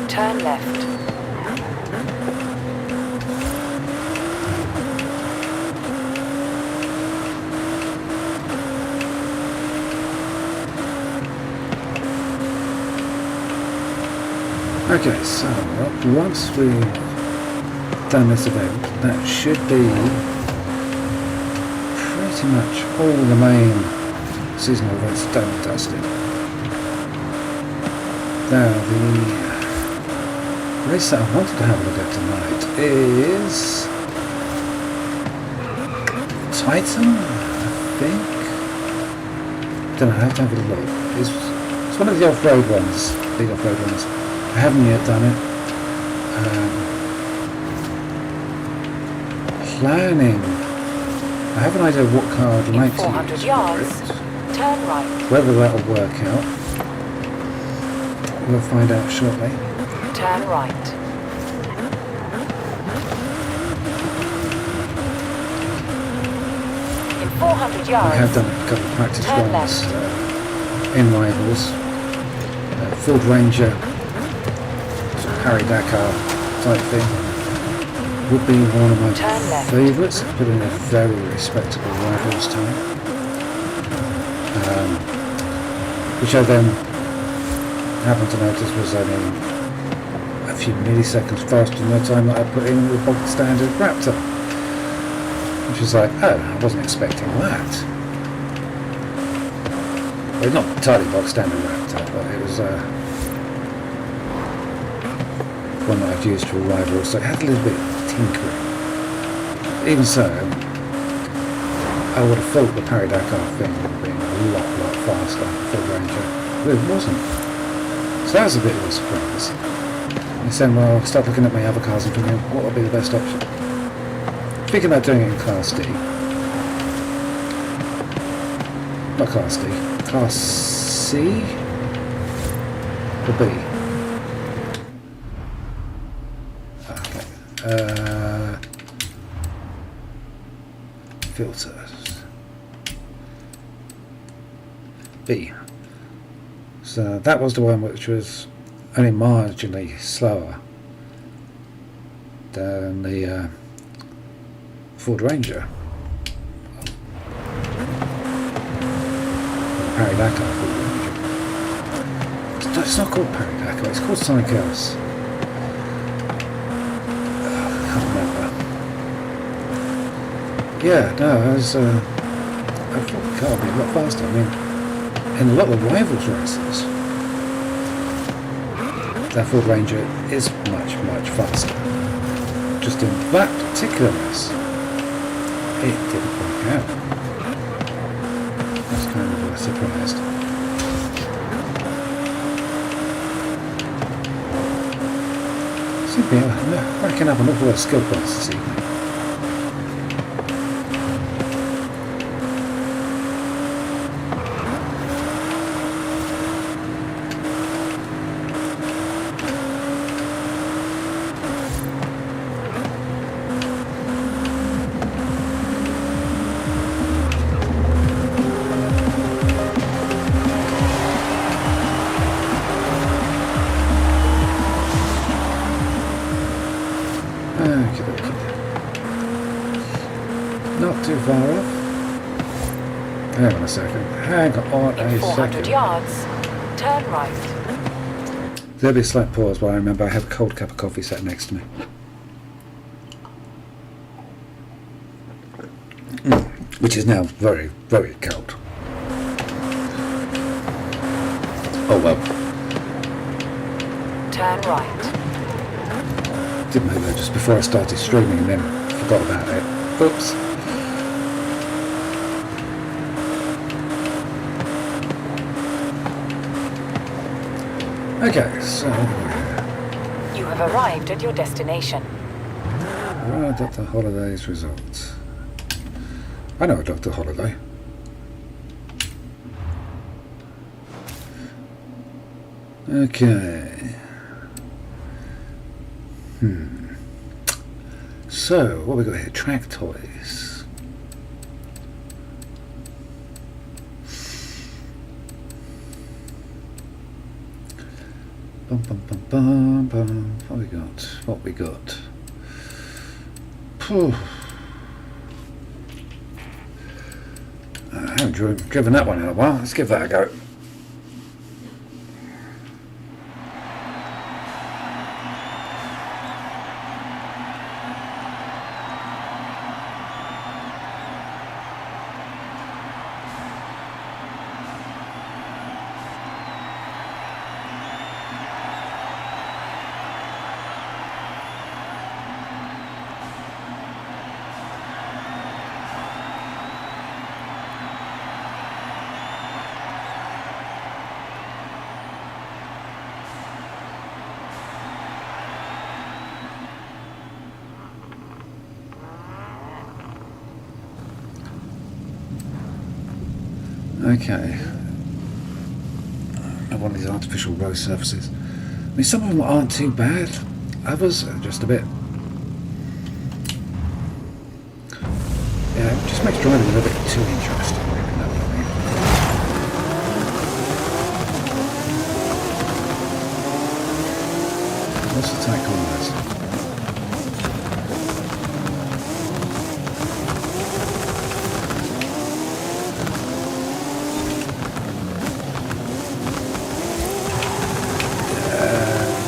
[SPEAKER 2] Turn left.
[SPEAKER 1] Okay, so once we've done this event, that should be pretty much all the main seasonal events done and dusted. Now the race that I wanted to have a look at tonight is Titan, I think. Don't know, I have to have a look. It's one of the off-road ones, big off-road ones. I haven't yet done it. Planning. I have an idea of what car I'd like to use.
[SPEAKER 2] 400 yards, turn right.
[SPEAKER 1] Whether that'll work out. We'll find out shortly.
[SPEAKER 2] Turn right. In 400
[SPEAKER 1] I
[SPEAKER 2] yards,
[SPEAKER 1] have done a couple of practice
[SPEAKER 2] turn
[SPEAKER 1] runs
[SPEAKER 2] left.
[SPEAKER 1] in Rivals. Ford Ranger, sort of Harry Dakar type thing, would be one of my
[SPEAKER 2] Turn left.
[SPEAKER 1] favourites. Put in a very respectable Rivals time, which I then happened to notice was only a few milliseconds faster than the time that I put in with bog standard Raptor. Which is like, oh, I wasn't expecting that. Well, not entirely bog standard Raptor, but it was one that I've used for Rivals, so it had a little bit of tinkering. Even so, I would have thought the Harry Dakar thing would have been a lot faster for the Ranger, but it wasn't. So that was a bit of a surprise. And then, well, I start looking at my other cars and thinking, what would be the best option? Thinking about doing it in Class D. Not Class D. Class C? Or B? Okay. Filters. B. So that was the one which was only marginally slower than the Ford Ranger. Harry Dakar Ford Ranger. It's not called Harry Dakar, it's called something else. I can't remember. Yeah, no, I thought the car would be a lot faster. I mean, in a lot of Rivals races, that Ford Ranger is much faster. Just in that particular race, it didn't work out. I was kind of surprised. Seems to be racking up an awful lot of skill points this evening. Not too far off. Hang on a second. Hang on
[SPEAKER 2] In
[SPEAKER 1] a
[SPEAKER 2] 400
[SPEAKER 1] second.
[SPEAKER 2] yards, turn right.
[SPEAKER 1] There'll be a slight pause while I remember I have a cold cup of coffee sat next to me. Which is now very cold. Oh well.
[SPEAKER 2] Turn right.
[SPEAKER 1] Did know that just before I started streaming and then forgot about it. Oops. Okay, so
[SPEAKER 2] You have arrived at your destination.
[SPEAKER 1] Dr. Holliday's results. I know a Dr. Holiday. Okay. So, what we got here? Track toys. Bum, bum, bum, bum, bum. What we got? What we got? Phew. I haven't driven that one in a while. Let's give that a go. Okay. of one of these artificial road surfaces. I mean, some of them aren't too bad, others are just a bit... Yeah, it just makes driving a little bit too interesting, if you know what I mean. What's the take on this?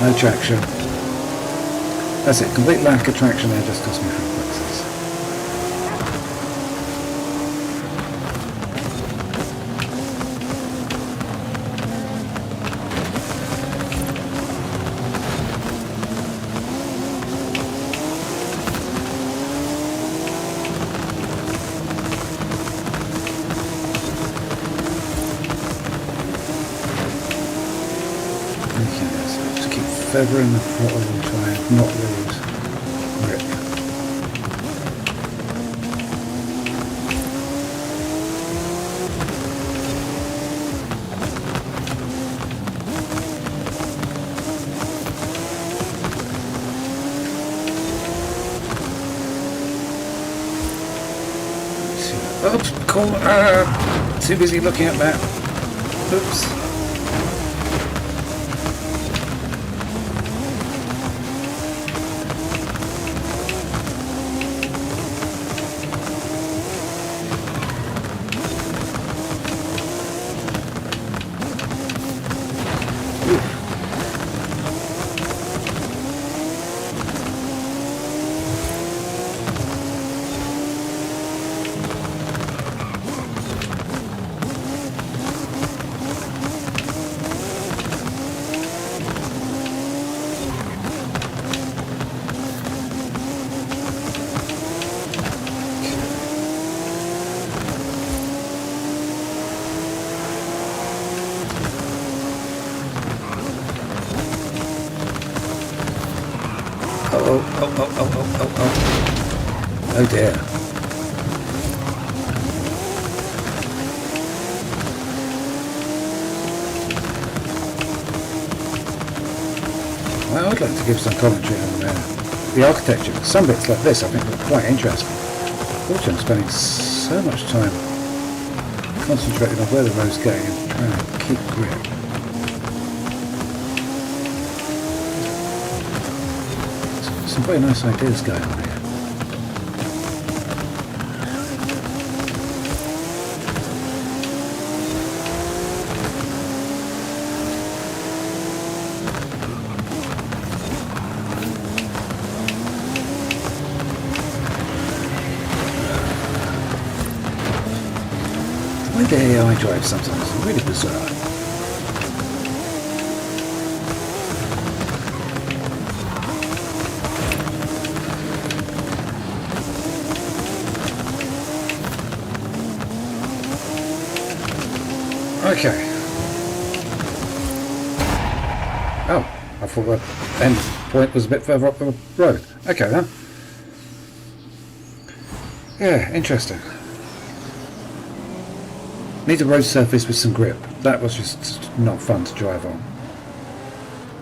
[SPEAKER 1] No traction. That's it, complete lack of traction there just cost me 3 places. Feathering the throttle and try and not lose grip. Oops, corner. Too busy looking at that. Oops. Oh dear. Well, I would like to give some commentary on the architecture. Some bits like this I think are quite interesting. Fortunately, I'm spending so much time concentrating on where the road's going and trying to keep grip. Some very nice ideas going on here. The way the AI drives sometimes is really bizarre. Okay. Oh, I thought the end point was a bit further up the road. Okay then. Yeah, interesting. Need a road surface with some grip. That was just not fun to drive on.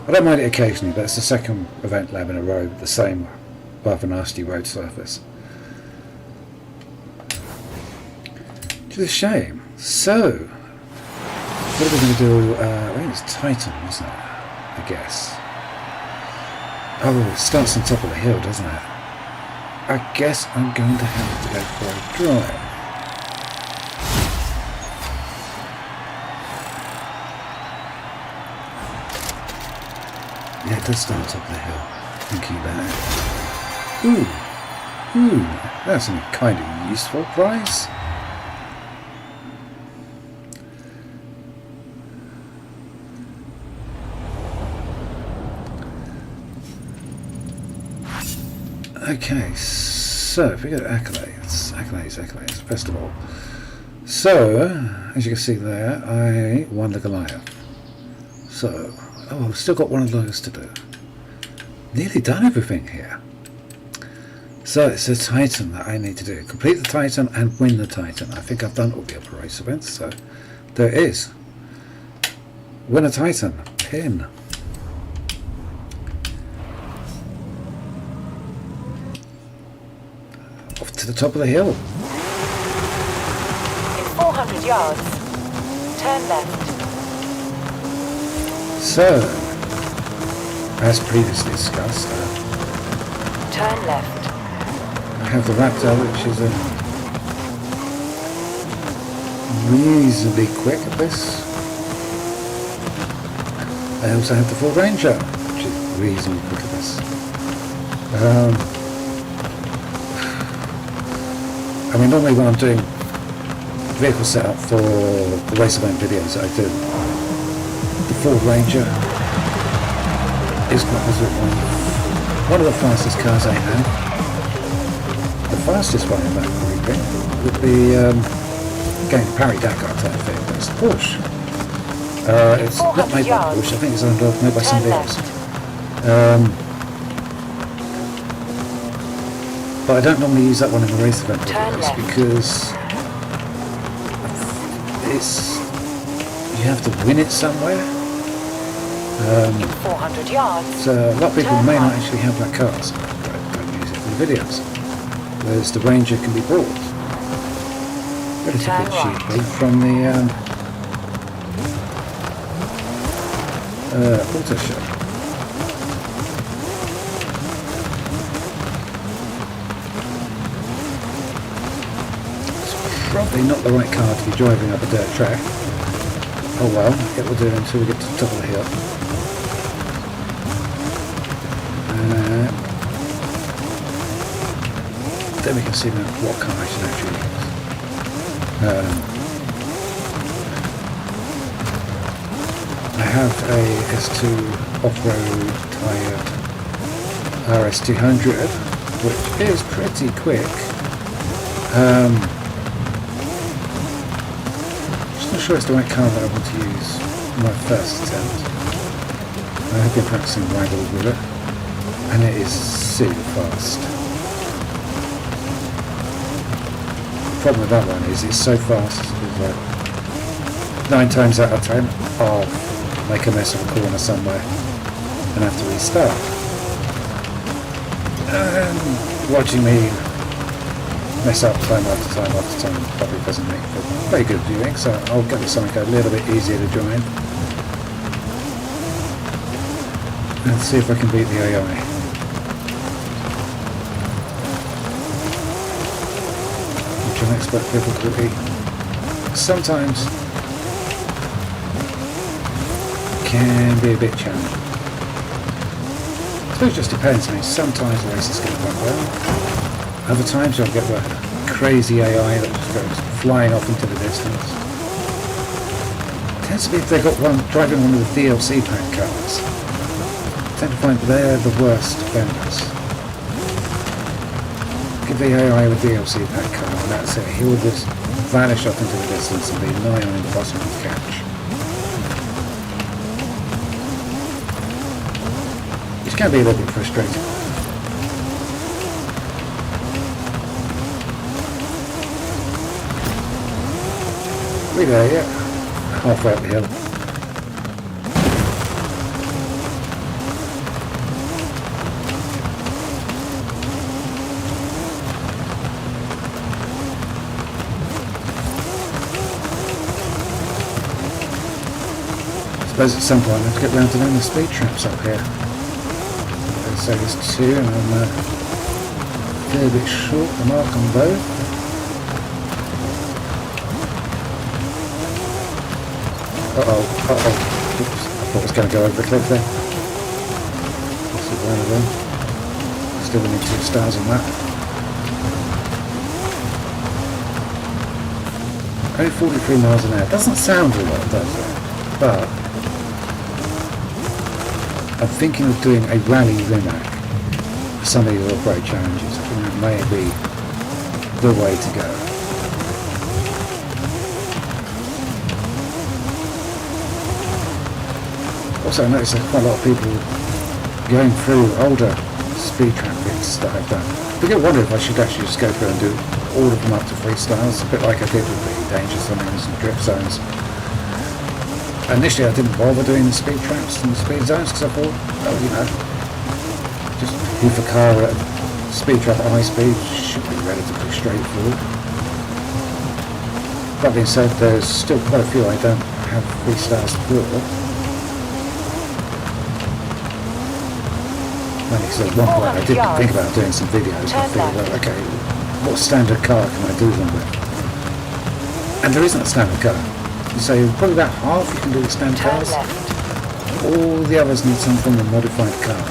[SPEAKER 1] I don't mind it occasionally, but it's the second event lab in a row with the same rather nasty road surface. Which is a shame. So, what are we going to do? I think it's Titan, wasn't it? I guess. Oh, it starts on top of the hill, doesn't it? I guess I'm going to have to go for a drive. Yeah, it does start on top of the hill. Thinking about it. Ooh, that's a kind of useful prize. Okay, so if we go to accolades, first of all. So, as you can see there, I won the Goliath. So, oh, I've still got one of those to do. Nearly done everything here. So, it's a Titan that I need to do. Complete the Titan and win the Titan. I think I've done all the other race events, so there it is. Winner Titan, pin. Off to the top of the hill.
[SPEAKER 2] In 400 yards, turn left.
[SPEAKER 1] So, as previously discussed,
[SPEAKER 2] Turn left.
[SPEAKER 1] I have the Raptor, which is reasonably quick at this. I also have the Ford Ranger, which is reasonably quick at this. I mean, normally when I'm doing vehicle setup for the race event videos that I do, the Ford Ranger is one of the fastest cars I have. The fastest one in that grouping would be going Paris Dakar type thing. It's the Porsche. It's not made by Porsche. I think it's made by somebody else. But I don't normally use that one in the race event videos because you have to win it somewhere.
[SPEAKER 2] 400 yards.
[SPEAKER 1] So a lot of people may not actually have that car, so don't use it for the videos. Whereas the Ranger can be bought relatively cheaply from the Photoshop. It's probably not the right car to be driving up a dirt track. Oh well, it will do until we get to the top of the hill. Then we can see what car I should actually use. I have a S2 off-road tired RS200, which is pretty quick. Just not sure it's the right car that I want to use in my first attempt. I have been practicing waggle with it, and it is super fast. The problem with that one is it's so fast, it's like 9 times out of 10 I'll make a mess of a corner somewhere and have to restart. And watching me mess up time after time after time probably doesn't make for very good viewing, so I'll go with something a little bit easier to drive and see if I can beat the AI. An expert difficulty sometimes can be a bit challenging. I suppose it just depends. I mean, sometimes the race is going quite well. Other times you'll get the crazy AI that just goes flying off into the distance. It tends to be if they've got one driving one of the DLC pack cars. I tend to find they're the worst offenders. Give the AI a DLC pack car and that's it. He will just vanish off into the distance and be nigh on impossible to catch. Which can be a little bit frustrating. We're there yet. Halfway up the hill. I suppose at some point I have to get round to doing the speed traps up here. So there's 2 and I'm a fair bit short the mark on both. Uh-oh. Oops, I thought I was going to go over the cliff there. This is one of them. Still winning 2 stars on that. Only 43 miles an hour. Doesn't sound a lot, does it? But I'm thinking of doing a rally Rimac for some of the off-road challenges. I think that may be the way to go. Also, I noticed there's quite a lot of people going through older speed trap bits that I've done. I think I wonder if I should actually just go through and do all of them up to 3 stars, a bit like I did with the danger zones and drift zones. Initially I didn't bother doing the speed traps and the speed zones because I thought, oh, you know, just move a car at a speed trap at high speed should be relatively straightforward. That being said, there's still quite a few I don't have 3 stars for. Because at one point I did think about doing some videos. I figured, well, okay, what standard car can I do them with? And there isn't a standard car. You say probably about half you can do with standard cars. All the others need some form of modified car.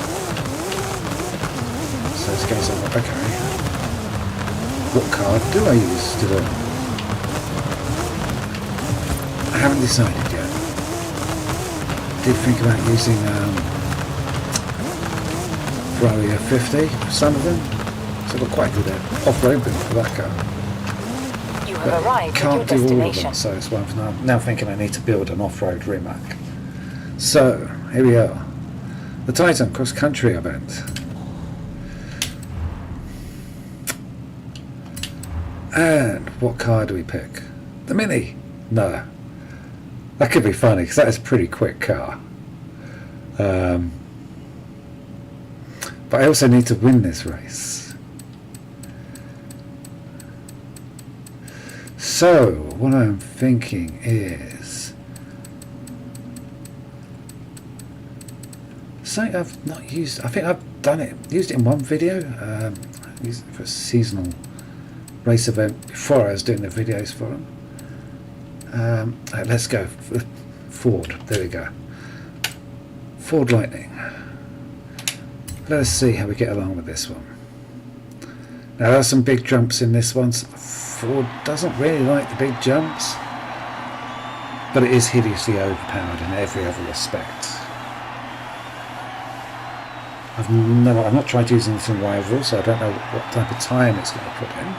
[SPEAKER 1] So this goes on, okay, what car do I use to do it? I haven't decided yet. Did think about using Ferrari F50 for some of them. So they're quite good at off-road build for that car.
[SPEAKER 2] You have arrived at your
[SPEAKER 1] Can't do all of
[SPEAKER 2] destination.
[SPEAKER 1] them, so it's one I'm now thinking I need to build an off-road Rimac. So here we are, the Titan cross-country event. And what car do we pick? The Mini? No. That could be funny because that is a pretty quick car. But I also need to win this race. So what I'm thinking is something I've not used. I think I've used it in one video. Used it for a seasonal race event before I was doing the videos for them. Let's go Ford. There we go. Ford Lightning. Let us see how we get along with this one. Now there are some big jumps in this one. Ford doesn't really like the big jumps, but it is hideously overpowered in every other respect. I've not tried using this in Rival, so I don't know what type of time it's going to put in.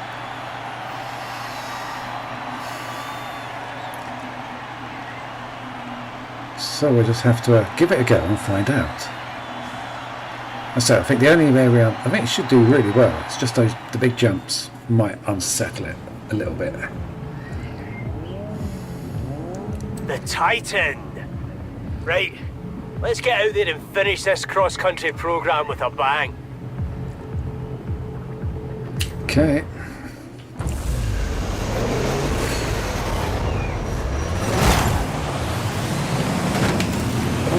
[SPEAKER 1] So we'll just have to give it a go and find out. So I think the only area I think it should do really well. It's just the big jumps might unsettle it a little bit.
[SPEAKER 3] The Titan! Right, let's get out there and finish this cross-country programme with a bang.
[SPEAKER 1] Okay.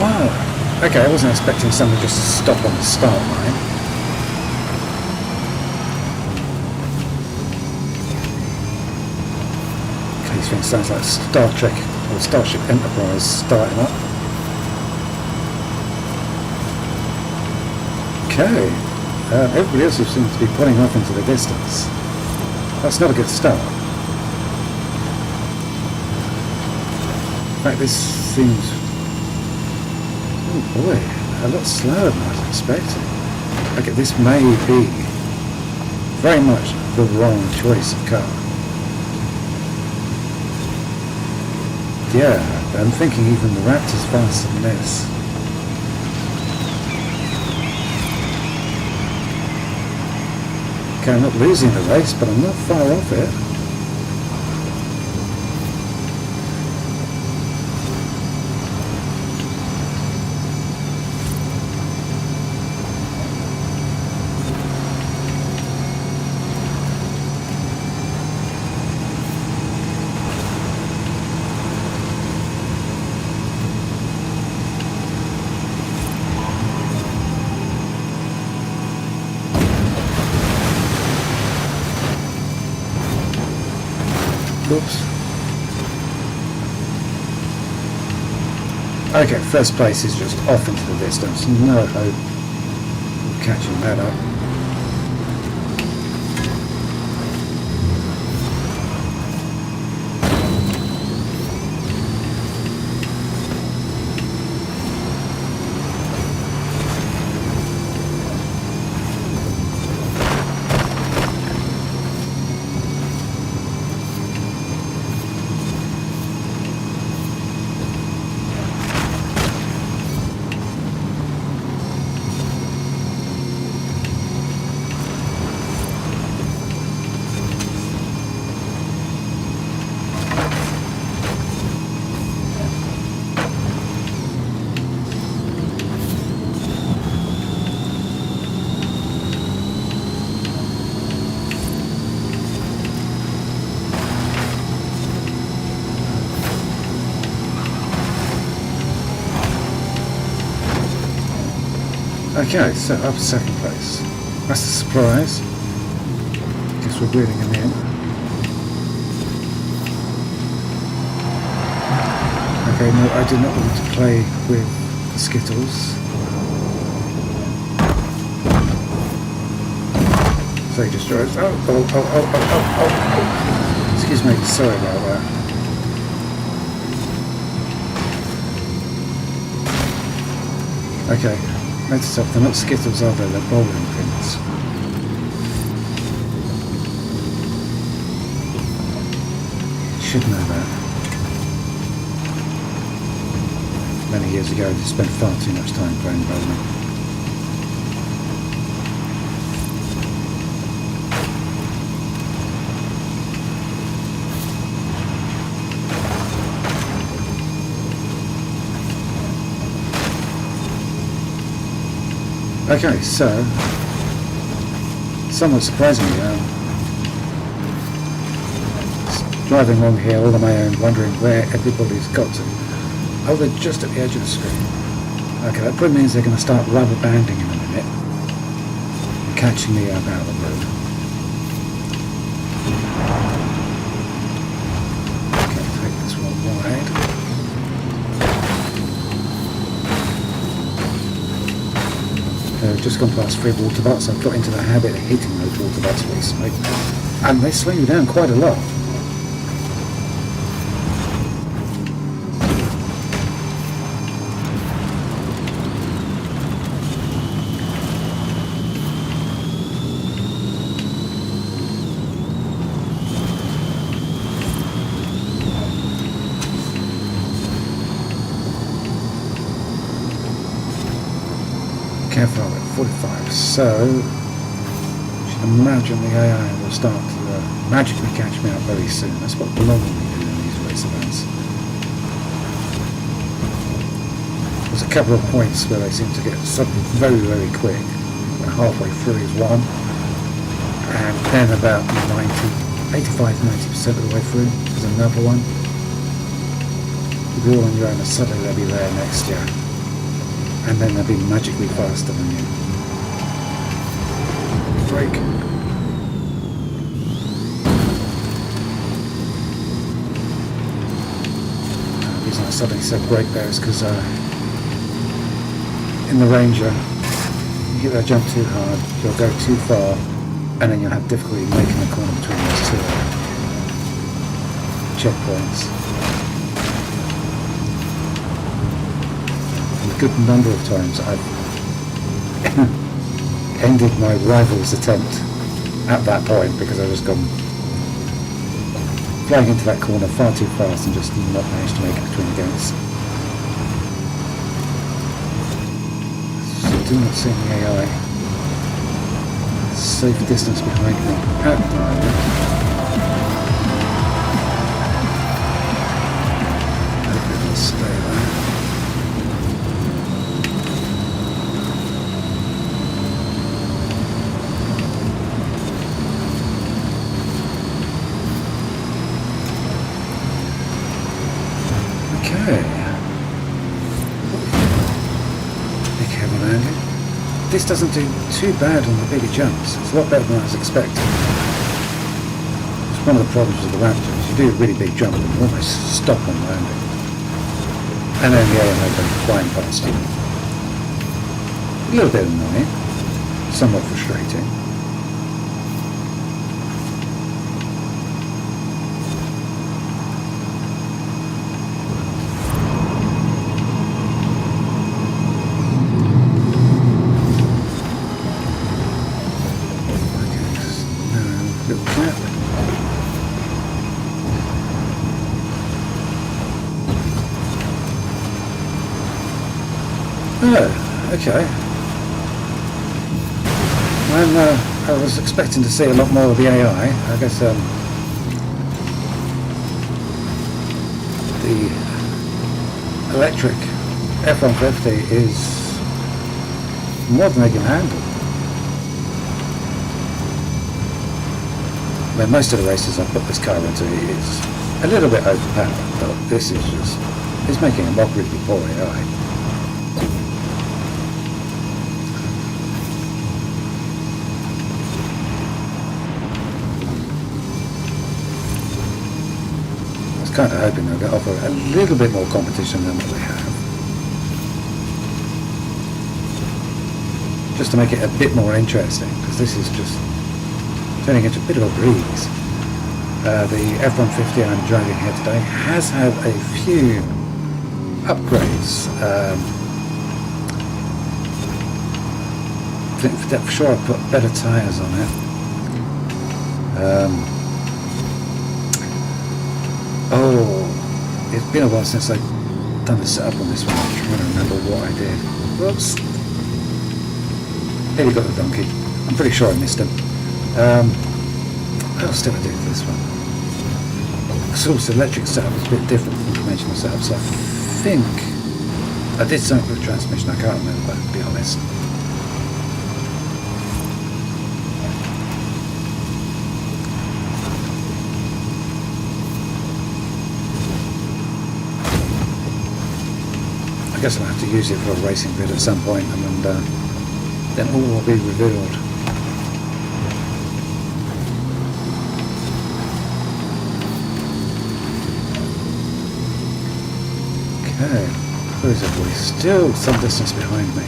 [SPEAKER 1] Wow. Okay, I wasn't expecting someone just to stop on the start line. Okay, this thing sounds like Star Trek or Starship Enterprise starting up. Okay, everybody else seems to be pulling off into the distance. That's not a good start. In fact, this seems... oh boy, a lot slower than I was expecting. Okay, this may be very much the wrong choice of car. Yeah, I'm thinking even the Raptor's faster than this. Okay, I'm not losing the race, but I'm not far off it. Oops. Okay, first place is just off into the distance. No hope of catching that up. Okay, so up second place. That's a surprise. Guess we're breathing in the end. Okay, no, I did not want to play with the Skittles. So he just drives. Oh. Excuse me, sorry about that. Okay, notice that they're not Skittles, are they? They're bowling pins. Should know that. Many years ago, I spent far too much time playing bowling. Okay, so, somewhat surprisingly, driving along here all on my own, wondering where everybody's got to. Oh, they're just at the edge of the screen. Okay, that probably means they're going to start rubber banding in a minute and catching me up out of the road. Okay, take this one wide. Just gone past 3 water butts. I've got into the habit of hitting those water butts recently, and they slow you down quite a lot. Careful at 45, so you should imagine the AI will start to magically catch me up very soon. That's what we normally do in these race events. There's a couple of points where they seem to get suddenly very, very quick. When halfway through is one, and then about 85-90% of the way through is another one. You'll be all on your own, and suddenly they'll be there next year. And then they'll be magically faster than you. Brake. The reason I suddenly said brake there is because in the Ranger, you get that jump too hard, you'll go too far, and then you'll have difficulty making the corner between those two checkpoints. A good number of times I've ended my rival's attempt at that point because I've just gone flying into that corner far too fast and just not managed to make it between the gates. So I do not see the AI. Safe distance behind me at the moment. Hopefully it'll stay there. This doesn't do too bad on the bigger jumps. It's a lot better than I was expecting. It's one of the problems with the Raptors. You do a really big jump and you almost stop on landing. And then the AI goes flying past you. A little bit annoying. Somewhat frustrating. Oh, okay. I was expecting to see a lot more of the AI. I guess the electric F-150 is more than they can handle. I mean, most of the races I've put this car into is a little bit overpowered, but this is just, it's making a mockery of the poor AI. kind of hoping they'll offer a little bit more competition than what they have. Just to make it a bit more interesting, because this is just turning into a bit of a breeze. The F-150 I'm driving here today has had a few upgrades. I think for sure I put better tyres on it. Oh, it's been a while since I've done the setup on this one. I'm trying to remember what I did. Whoops. Here we got the donkey. I'm pretty sure I missed him. What else did I do for this one? So the electric setup was a bit different from conventional setup, so I think I did something with the transmission. I can't remember, to be honest. I guess I'll have to use it for a racing vid at some point, and then all will be revealed. Okay, where is everybody? Still some distance behind me.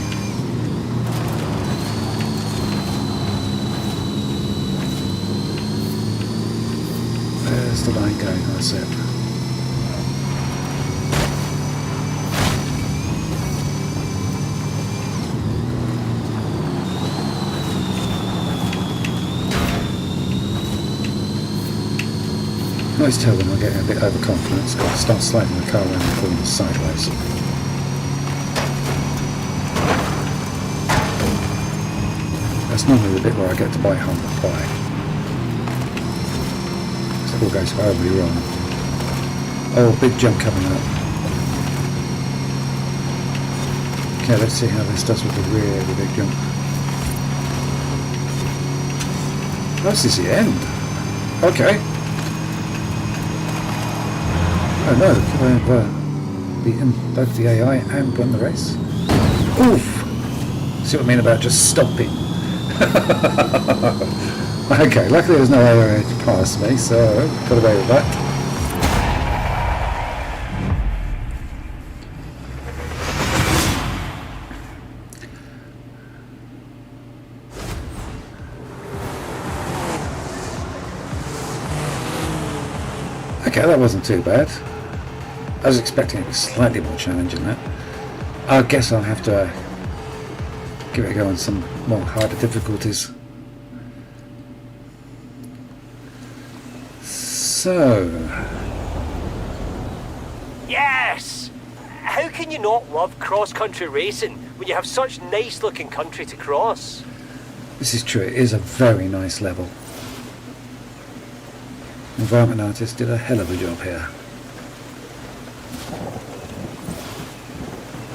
[SPEAKER 1] Where's the line going? That's it. I always tell them I'm getting a bit overconfident, so I start sliding the car around the corners sideways. That's normally the bit where I get to bite on the pie. So it all goes horribly wrong. Oh, big jump coming up. Okay, let's see how this does with the really big jump. This is the end. Okay. Oh no, I've beaten both the AI and won the race. Oof! See what I mean about just stopping? Okay, luckily there's no AI to pass me, so got away with that. Okay, that wasn't too bad. I was expecting it to be slightly more challenging than that. I guess I'll have to give it a go on some more harder difficulties. So...
[SPEAKER 3] Yes! How can you not love cross-country racing when you have such nice-looking country to cross?
[SPEAKER 1] This is true, it is a very nice level. Environment artist did a hell of a job here.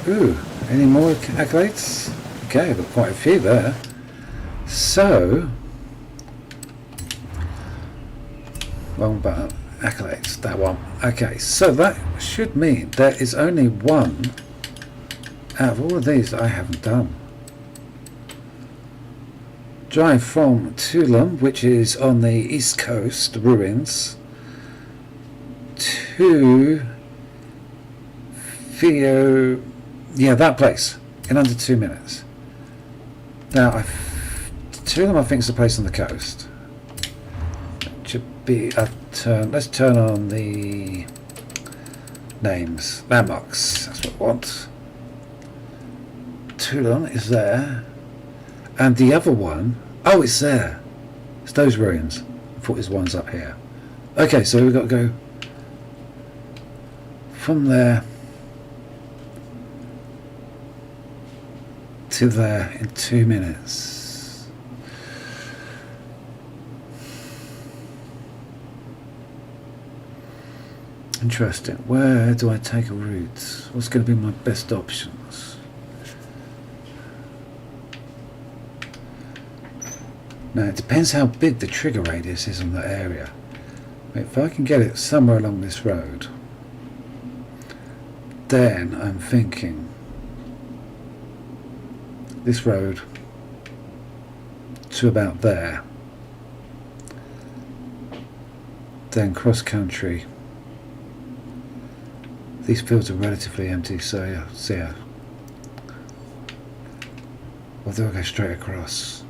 [SPEAKER 1] Ooh, any more accolades? Okay, I've got quite a few there. So, wrong button, accolades, that one. Okay, so that should mean there is only one out of all of these that I haven't done. Drive from Tulum, which is on the east coast, ruins, to Theo, yeah, that place, in under 2 minutes. Now, Tulum I think is the place on the coast. It should be a turn. Let's turn on the names, landmarks. That's what I want. Tulum is there, and the other one. Oh, it's there. It's those ruins. I thought there's ones up here. Okay, so we've got to go from there to there in 2 minutes. Interesting. Where do I take a route? What's going to be my best options? Now it depends how big the trigger radius is on that area. If I can get it somewhere along this road, then I'm thinking this road to about there, then cross country These fields are relatively empty, so yeah. Or do I go straight across?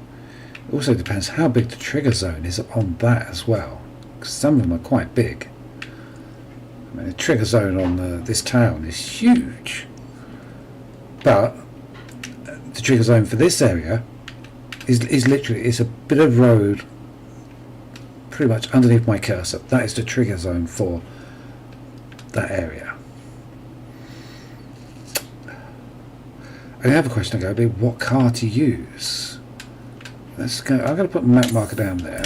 [SPEAKER 1] It also depends how big the trigger zone is on that as well, because some of them are quite big. I mean, the trigger zone on this town is huge, but the trigger zone for this area is literally, it's a bit of road pretty much underneath my cursor. That is the trigger zone for that area. And the other question going to be what car to use. Let's go. I'm going to put a map marker down there.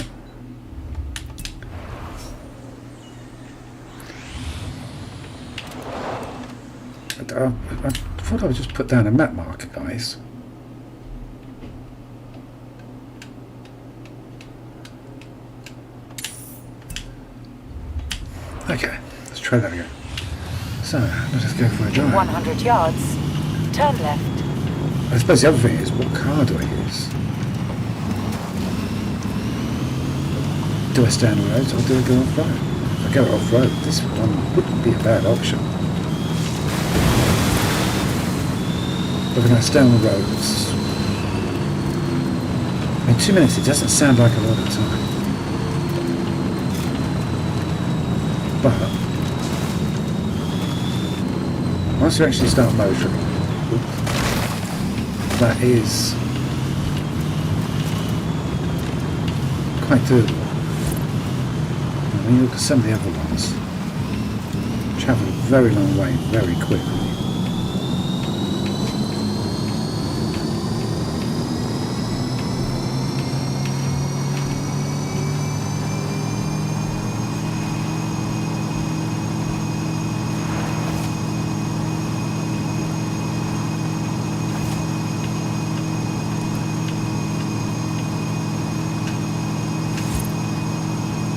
[SPEAKER 1] I thought I would just put down a map marker, guys. Okay, let's try that again. So, let us go for a drive.
[SPEAKER 2] 100 yards. Turn left.
[SPEAKER 1] I suppose the other thing is, what car do I use? Do I stay on the roads or do I go off-road? If I go off-road, this one wouldn't be a bad option. But if I stay on the roads, in 2 minutes it doesn't sound like a lot of time. But once you actually start motoring, that is quite doable. When you look at some of the other ones, travel a very long way very quickly.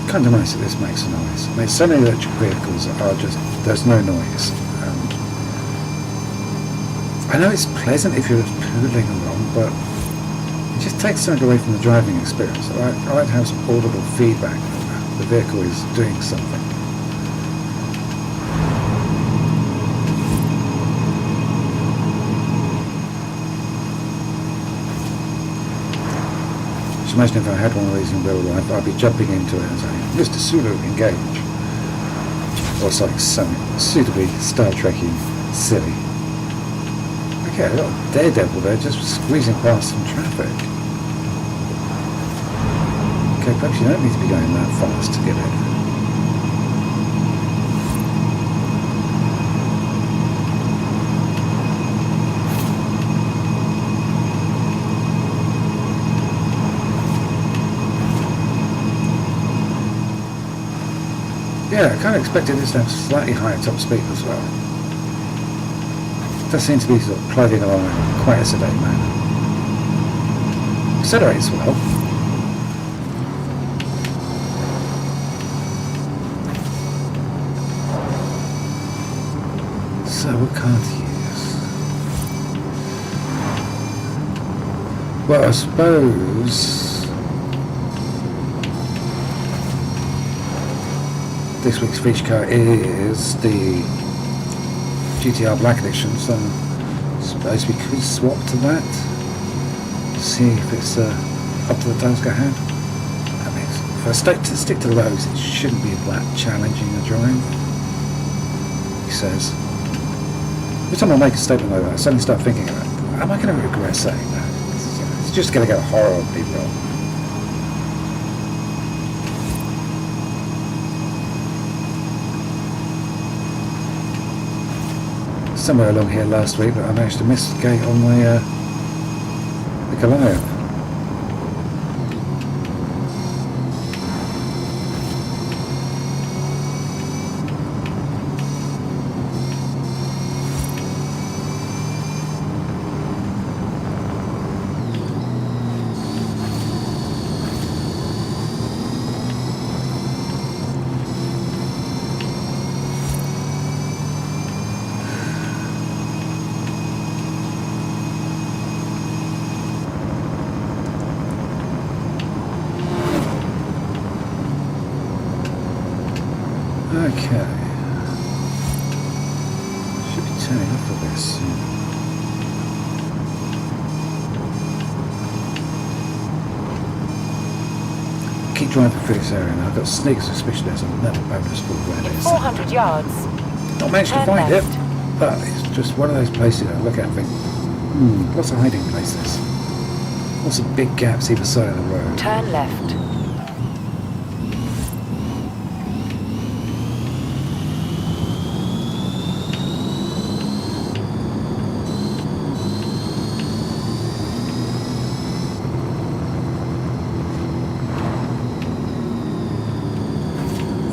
[SPEAKER 1] Kind of nice that this makes a noise. I mean, so many electric vehicles are just, there's no noise. And I know it's pleasant if you're just poodling along, but it just takes something away from the driving experience. I like to have some audible feedback that the vehicle is doing something. Imagine if I had one of these in real life, I'd be jumping into it and saying, Mr. Sulu, engage. Or something suitably Star Trekky silly. Okay, a little daredevil there, just squeezing past some traffic. Okay, perhaps you don't need to be going that fast to get it. Yeah, I kind of expected this to have slightly higher top speed as well. It does seem to be sort of plugging along in quite a sedate manner. Accelerates well. So what car to use? Well, I suppose this week's feature car is the GTR Black Edition, so I suppose we could swap to that. See if it's up to the task I have. I mean, if I stick to the roads, it shouldn't be that challenging a drive, he says. Every time I make a statement like that, I suddenly start thinking about it. Am I going to regret saying that? It's just going to go horribly wrong. Somewhere along here last week, but I managed to miss the gate on my the Goliath. Okay. turning off of this. Keep driving through this area now. I've got a sneaky suspicion there's another bonus ball around
[SPEAKER 2] In
[SPEAKER 1] here.
[SPEAKER 2] 400 yards,
[SPEAKER 1] Not managed to
[SPEAKER 2] turn
[SPEAKER 1] find
[SPEAKER 2] left.
[SPEAKER 1] it, but it's just one of those places I look at and think, lots of hiding places. Lots of big gaps either side of the road.
[SPEAKER 2] Turn left.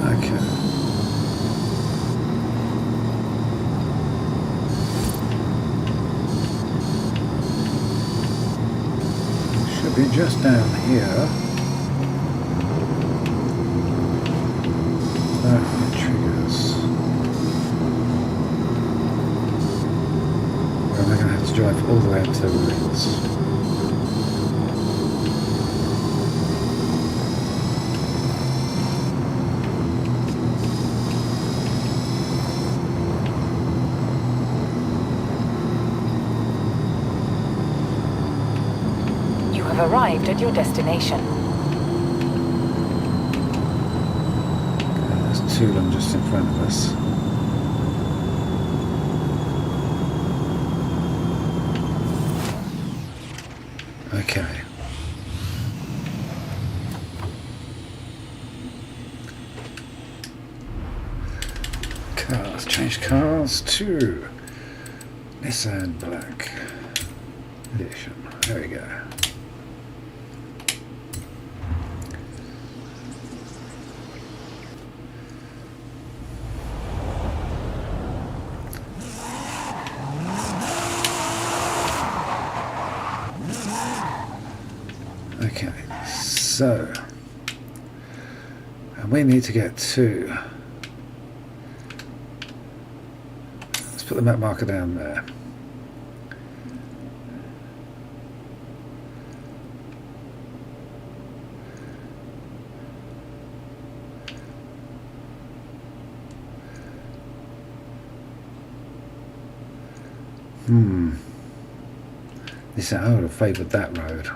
[SPEAKER 1] Okay. Should be just down here. That triggers. Or am I going to have to drive all the way up to the ruins?
[SPEAKER 2] You have arrived at your destination.
[SPEAKER 1] There's two of them just in front of us. Okay. Cars, change cars to Nissan Black Edition. There we go. Okay, so, and we need to get to, let's put the map marker down there. This, I would have favoured that road.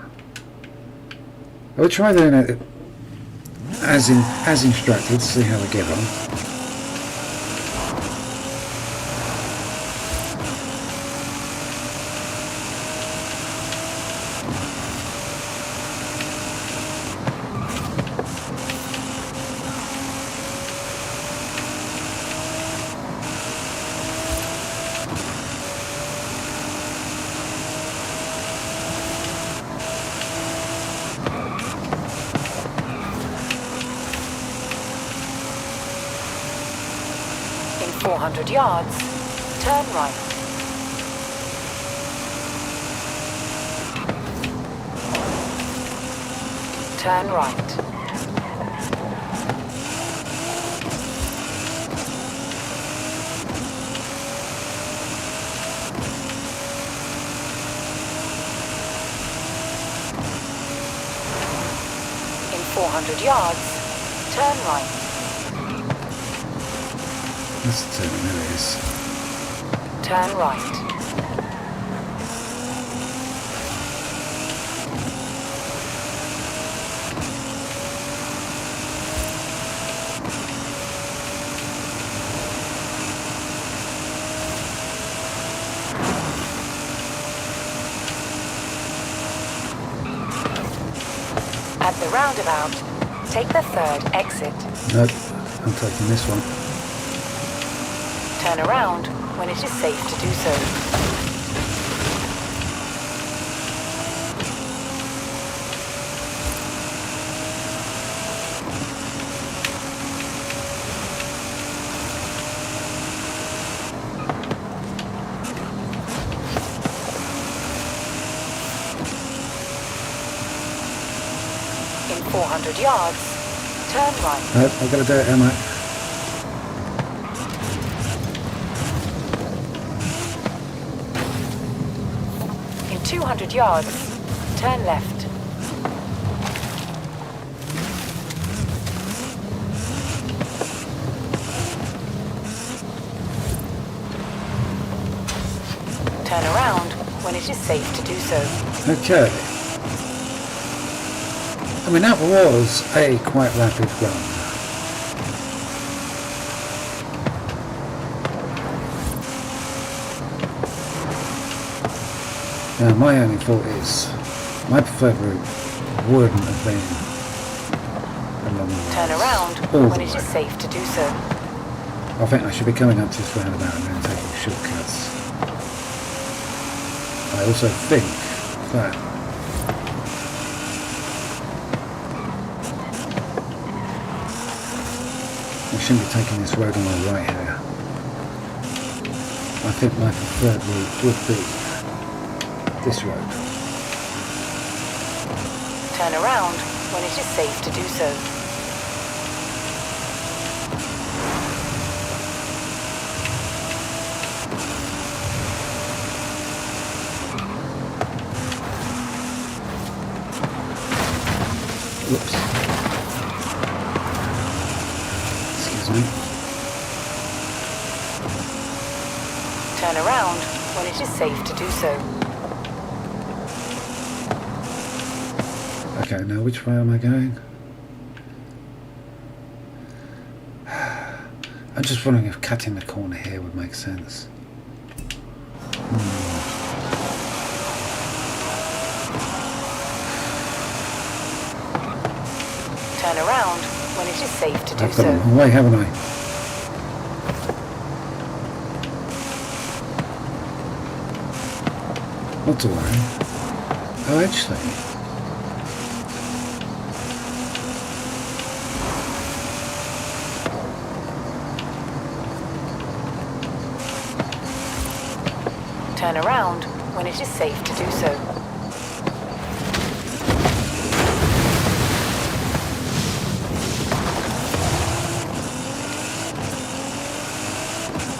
[SPEAKER 1] I will try doing it as instructed to see how we get on.
[SPEAKER 2] In 400 yards, turn right. Turn right. In 400 yards, turn right.
[SPEAKER 1] Let's turn it is.
[SPEAKER 2] Turn right. At the roundabout, take the third exit.
[SPEAKER 1] Nope, I'm taking this one.
[SPEAKER 2] Turn around when it is safe to do so. In 400 yards, turn right.
[SPEAKER 1] Nope, I've got to do it, am I?
[SPEAKER 2] In 200 yards, turn left. Turn around when it is safe to do so.
[SPEAKER 1] Okay. I mean, that was a quite rapid run. Now, my only thought is, my preferred route wouldn't have been along the
[SPEAKER 2] Turn
[SPEAKER 1] roads
[SPEAKER 2] around
[SPEAKER 1] all
[SPEAKER 2] when
[SPEAKER 1] the
[SPEAKER 2] it
[SPEAKER 1] way.
[SPEAKER 2] is safe to do so.
[SPEAKER 1] I think I should be coming up to this roundabout and then taking shortcuts. I also think that we shouldn't be taking this road on our right here. I think my preferred route would be this road.
[SPEAKER 2] Turn around when it is safe to do so.
[SPEAKER 1] Whoops. Excuse me.
[SPEAKER 2] Turn around when it is safe to do so.
[SPEAKER 1] Okay, now which way am I going? I'm just wondering if cutting the corner here would make sense.
[SPEAKER 2] Turn around when it is safe to do
[SPEAKER 1] I've got the
[SPEAKER 2] so.
[SPEAKER 1] wrong way, haven't I? Not to worry. Oh, actually.
[SPEAKER 2] Turn around when it is safe to do so.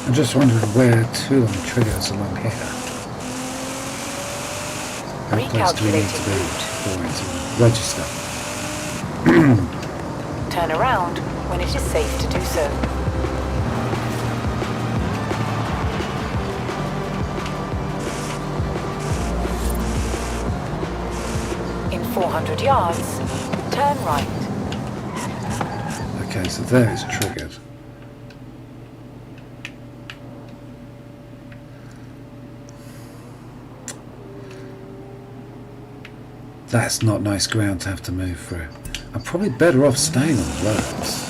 [SPEAKER 1] I'm just wondering where to on the triggers along here. How close do we need to be for it to register?
[SPEAKER 2] Turn around when it is safe to do so. In 400 yards, turn right.
[SPEAKER 1] Okay, so there it's triggered. That's not nice ground to have to move through. I'm probably better off staying on the roads.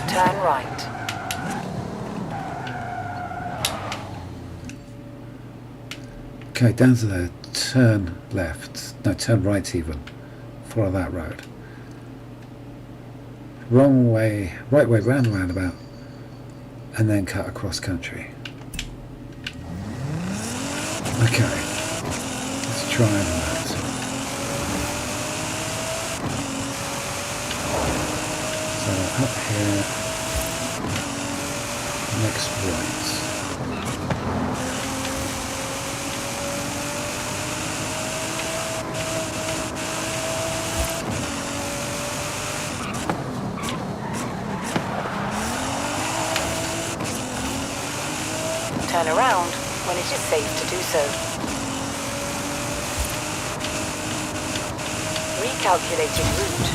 [SPEAKER 2] Turn right.
[SPEAKER 1] Okay, down to there. Turn left. No, turn right even. Follow that road. Wrong way. Right way round the roundabout. And then cut across country. Okay, let's try that. So up here, next right.
[SPEAKER 2] Turn around when it is safe to do so. Recalculating route.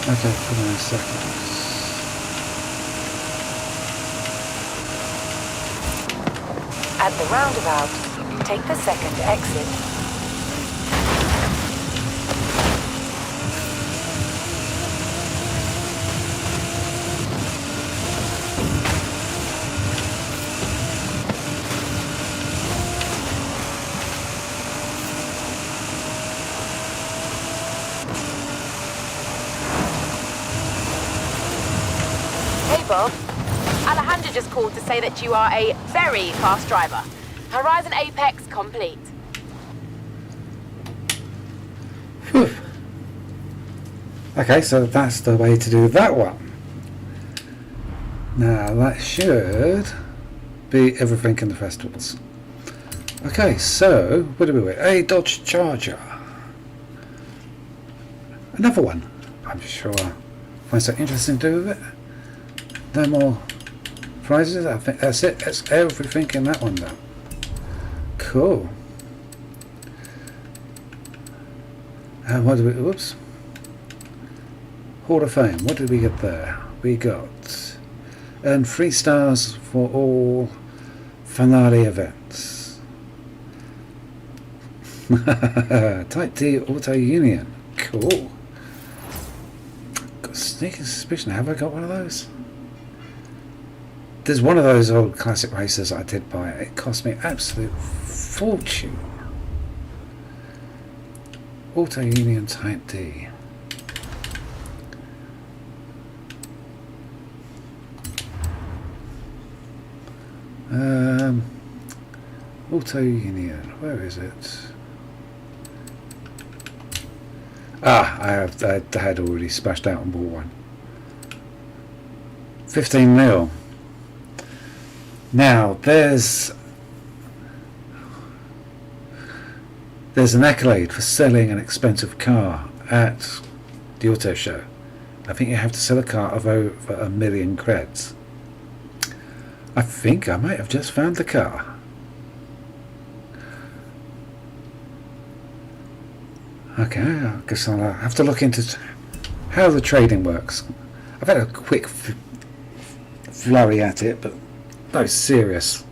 [SPEAKER 1] Okay, hold on a second.
[SPEAKER 2] At the roundabout, take the second exit. Bob. Alejandra just called to say that you are a very fast driver. Horizon Apex complete.
[SPEAKER 1] Whew. Okay, so that's the way to do that one. Now that should be everything in the festivals. Okay, so what do we wait? A Dodge Charger. Another one. I'm sure I'll find something interesting to do with it. No more prizes. I think that's it. That's everything in that one though. Cool. And what do we, whoops. Hall of Fame. What did we get there? We got earn 3 stars for all finale events. Type D Auto Union. Cool. Got a sneaking suspicion. Have I got one of those? There's one of those old classic racers I did buy. It cost me an absolute fortune. Auto Union Type D. Auto Union, where is it? Ah, I had already splashed out and bought one. 15 mil. Now there's an accolade for selling an expensive car at the auto show. I think you have to sell a car of over 1 million creds. I think I might have just found the car. Okay, I guess I'll have to look into how the trading works. I've had a quick flurry at it, but no serious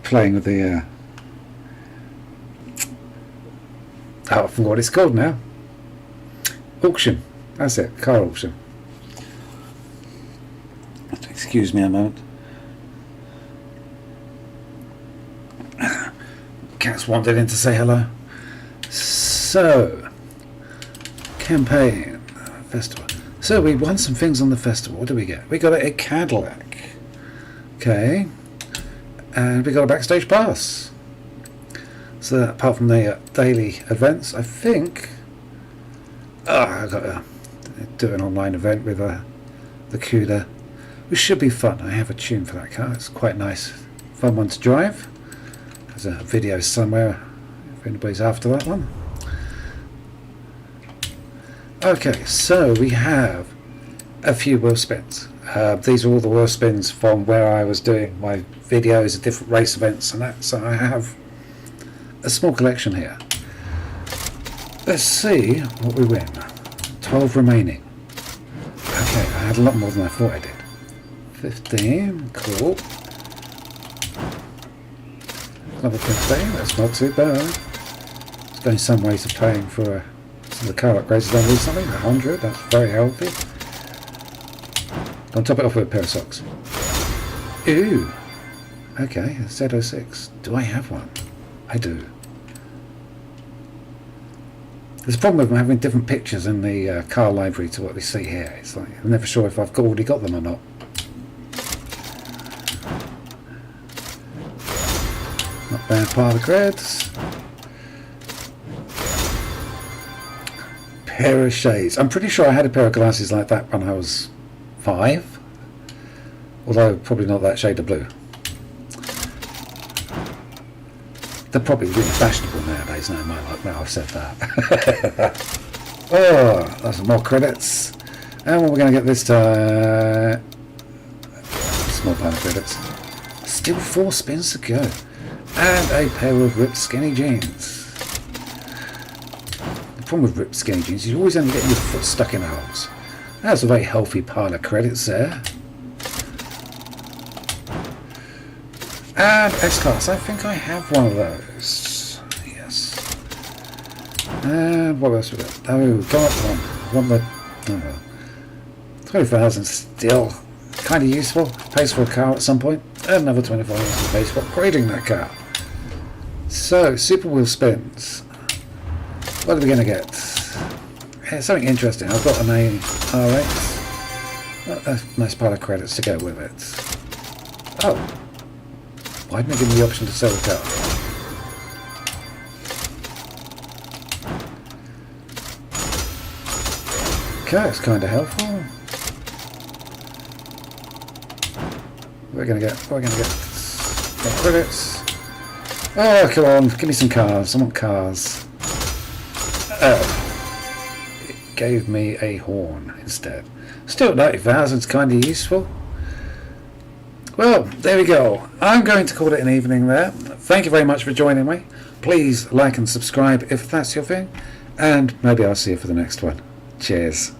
[SPEAKER 1] playing with the I forgot what it's called now. Auction. That's it, car auction. Excuse me a moment. Cat's wandered in to say hello. So, campaign, festival. So we won some things on the festival. What did we get? We got a Cadillac. Okay. And we got a backstage pass. So apart from the daily events, I think I got to do an online event with the CUDA, which should be fun. I have a tune for that car. It's quite nice, fun one to drive. There's a video somewhere if anybody's after that one. Okay, so we have a few wheel spins. These are all the wheel spins from where I was doing my videos of different race events and that. So I have a small collection here. Let's see what we win. 12 remaining. Okay, I had a lot more than I thought I did. 15, cool. Another 15, that's not too bad. It's going some way to paying for some of the car upgrades I've done recently. 100, that's very healthy. I'll top it off with a pair of socks. Ooh, okay, a Z06. Do I have one? I do. There's a problem with them having different pictures in the car library to what we see here. It's like I'm never sure if I've already got them or not. Not bad pile of creds. Pair of shades. I'm pretty sure I had a pair of glasses like that when I was 5. Although probably not that shade of blue. They're probably really fashionable nowadays. No, now I've said that. Oh, that's some more credits. And what we're going to get this time? Small pile of credits. Still 4 spins to go. And a pair of ripped skinny jeans. The problem with ripped skinny jeans is you always end up getting your foot stuck in holes. That's a very healthy pile of credits there. And S-Class, I think I have one of those. Yes. And what else we got? Oh, go up one. One more. 20,000 still kind of useful. Pays for a car at some point. And another 25,000 pays for upgrading that car. So, super wheel spins. What are we going to get? Yeah, something interesting. I've got an ARX. A nice pile of credits to go with it. Oh. Why didn't it give me the option to sell the car? Okay, it's kind of helpful. We're gonna get more credits. Oh, come on, give me some cars. I want cars. Oh, it gave me a horn instead. Still, 90,000 is kind of useful. Well, there we go. I'm going to call it an evening there. Thank you very much for joining me. Please like and subscribe if that's your thing, and maybe I'll see you for the next one. Cheers.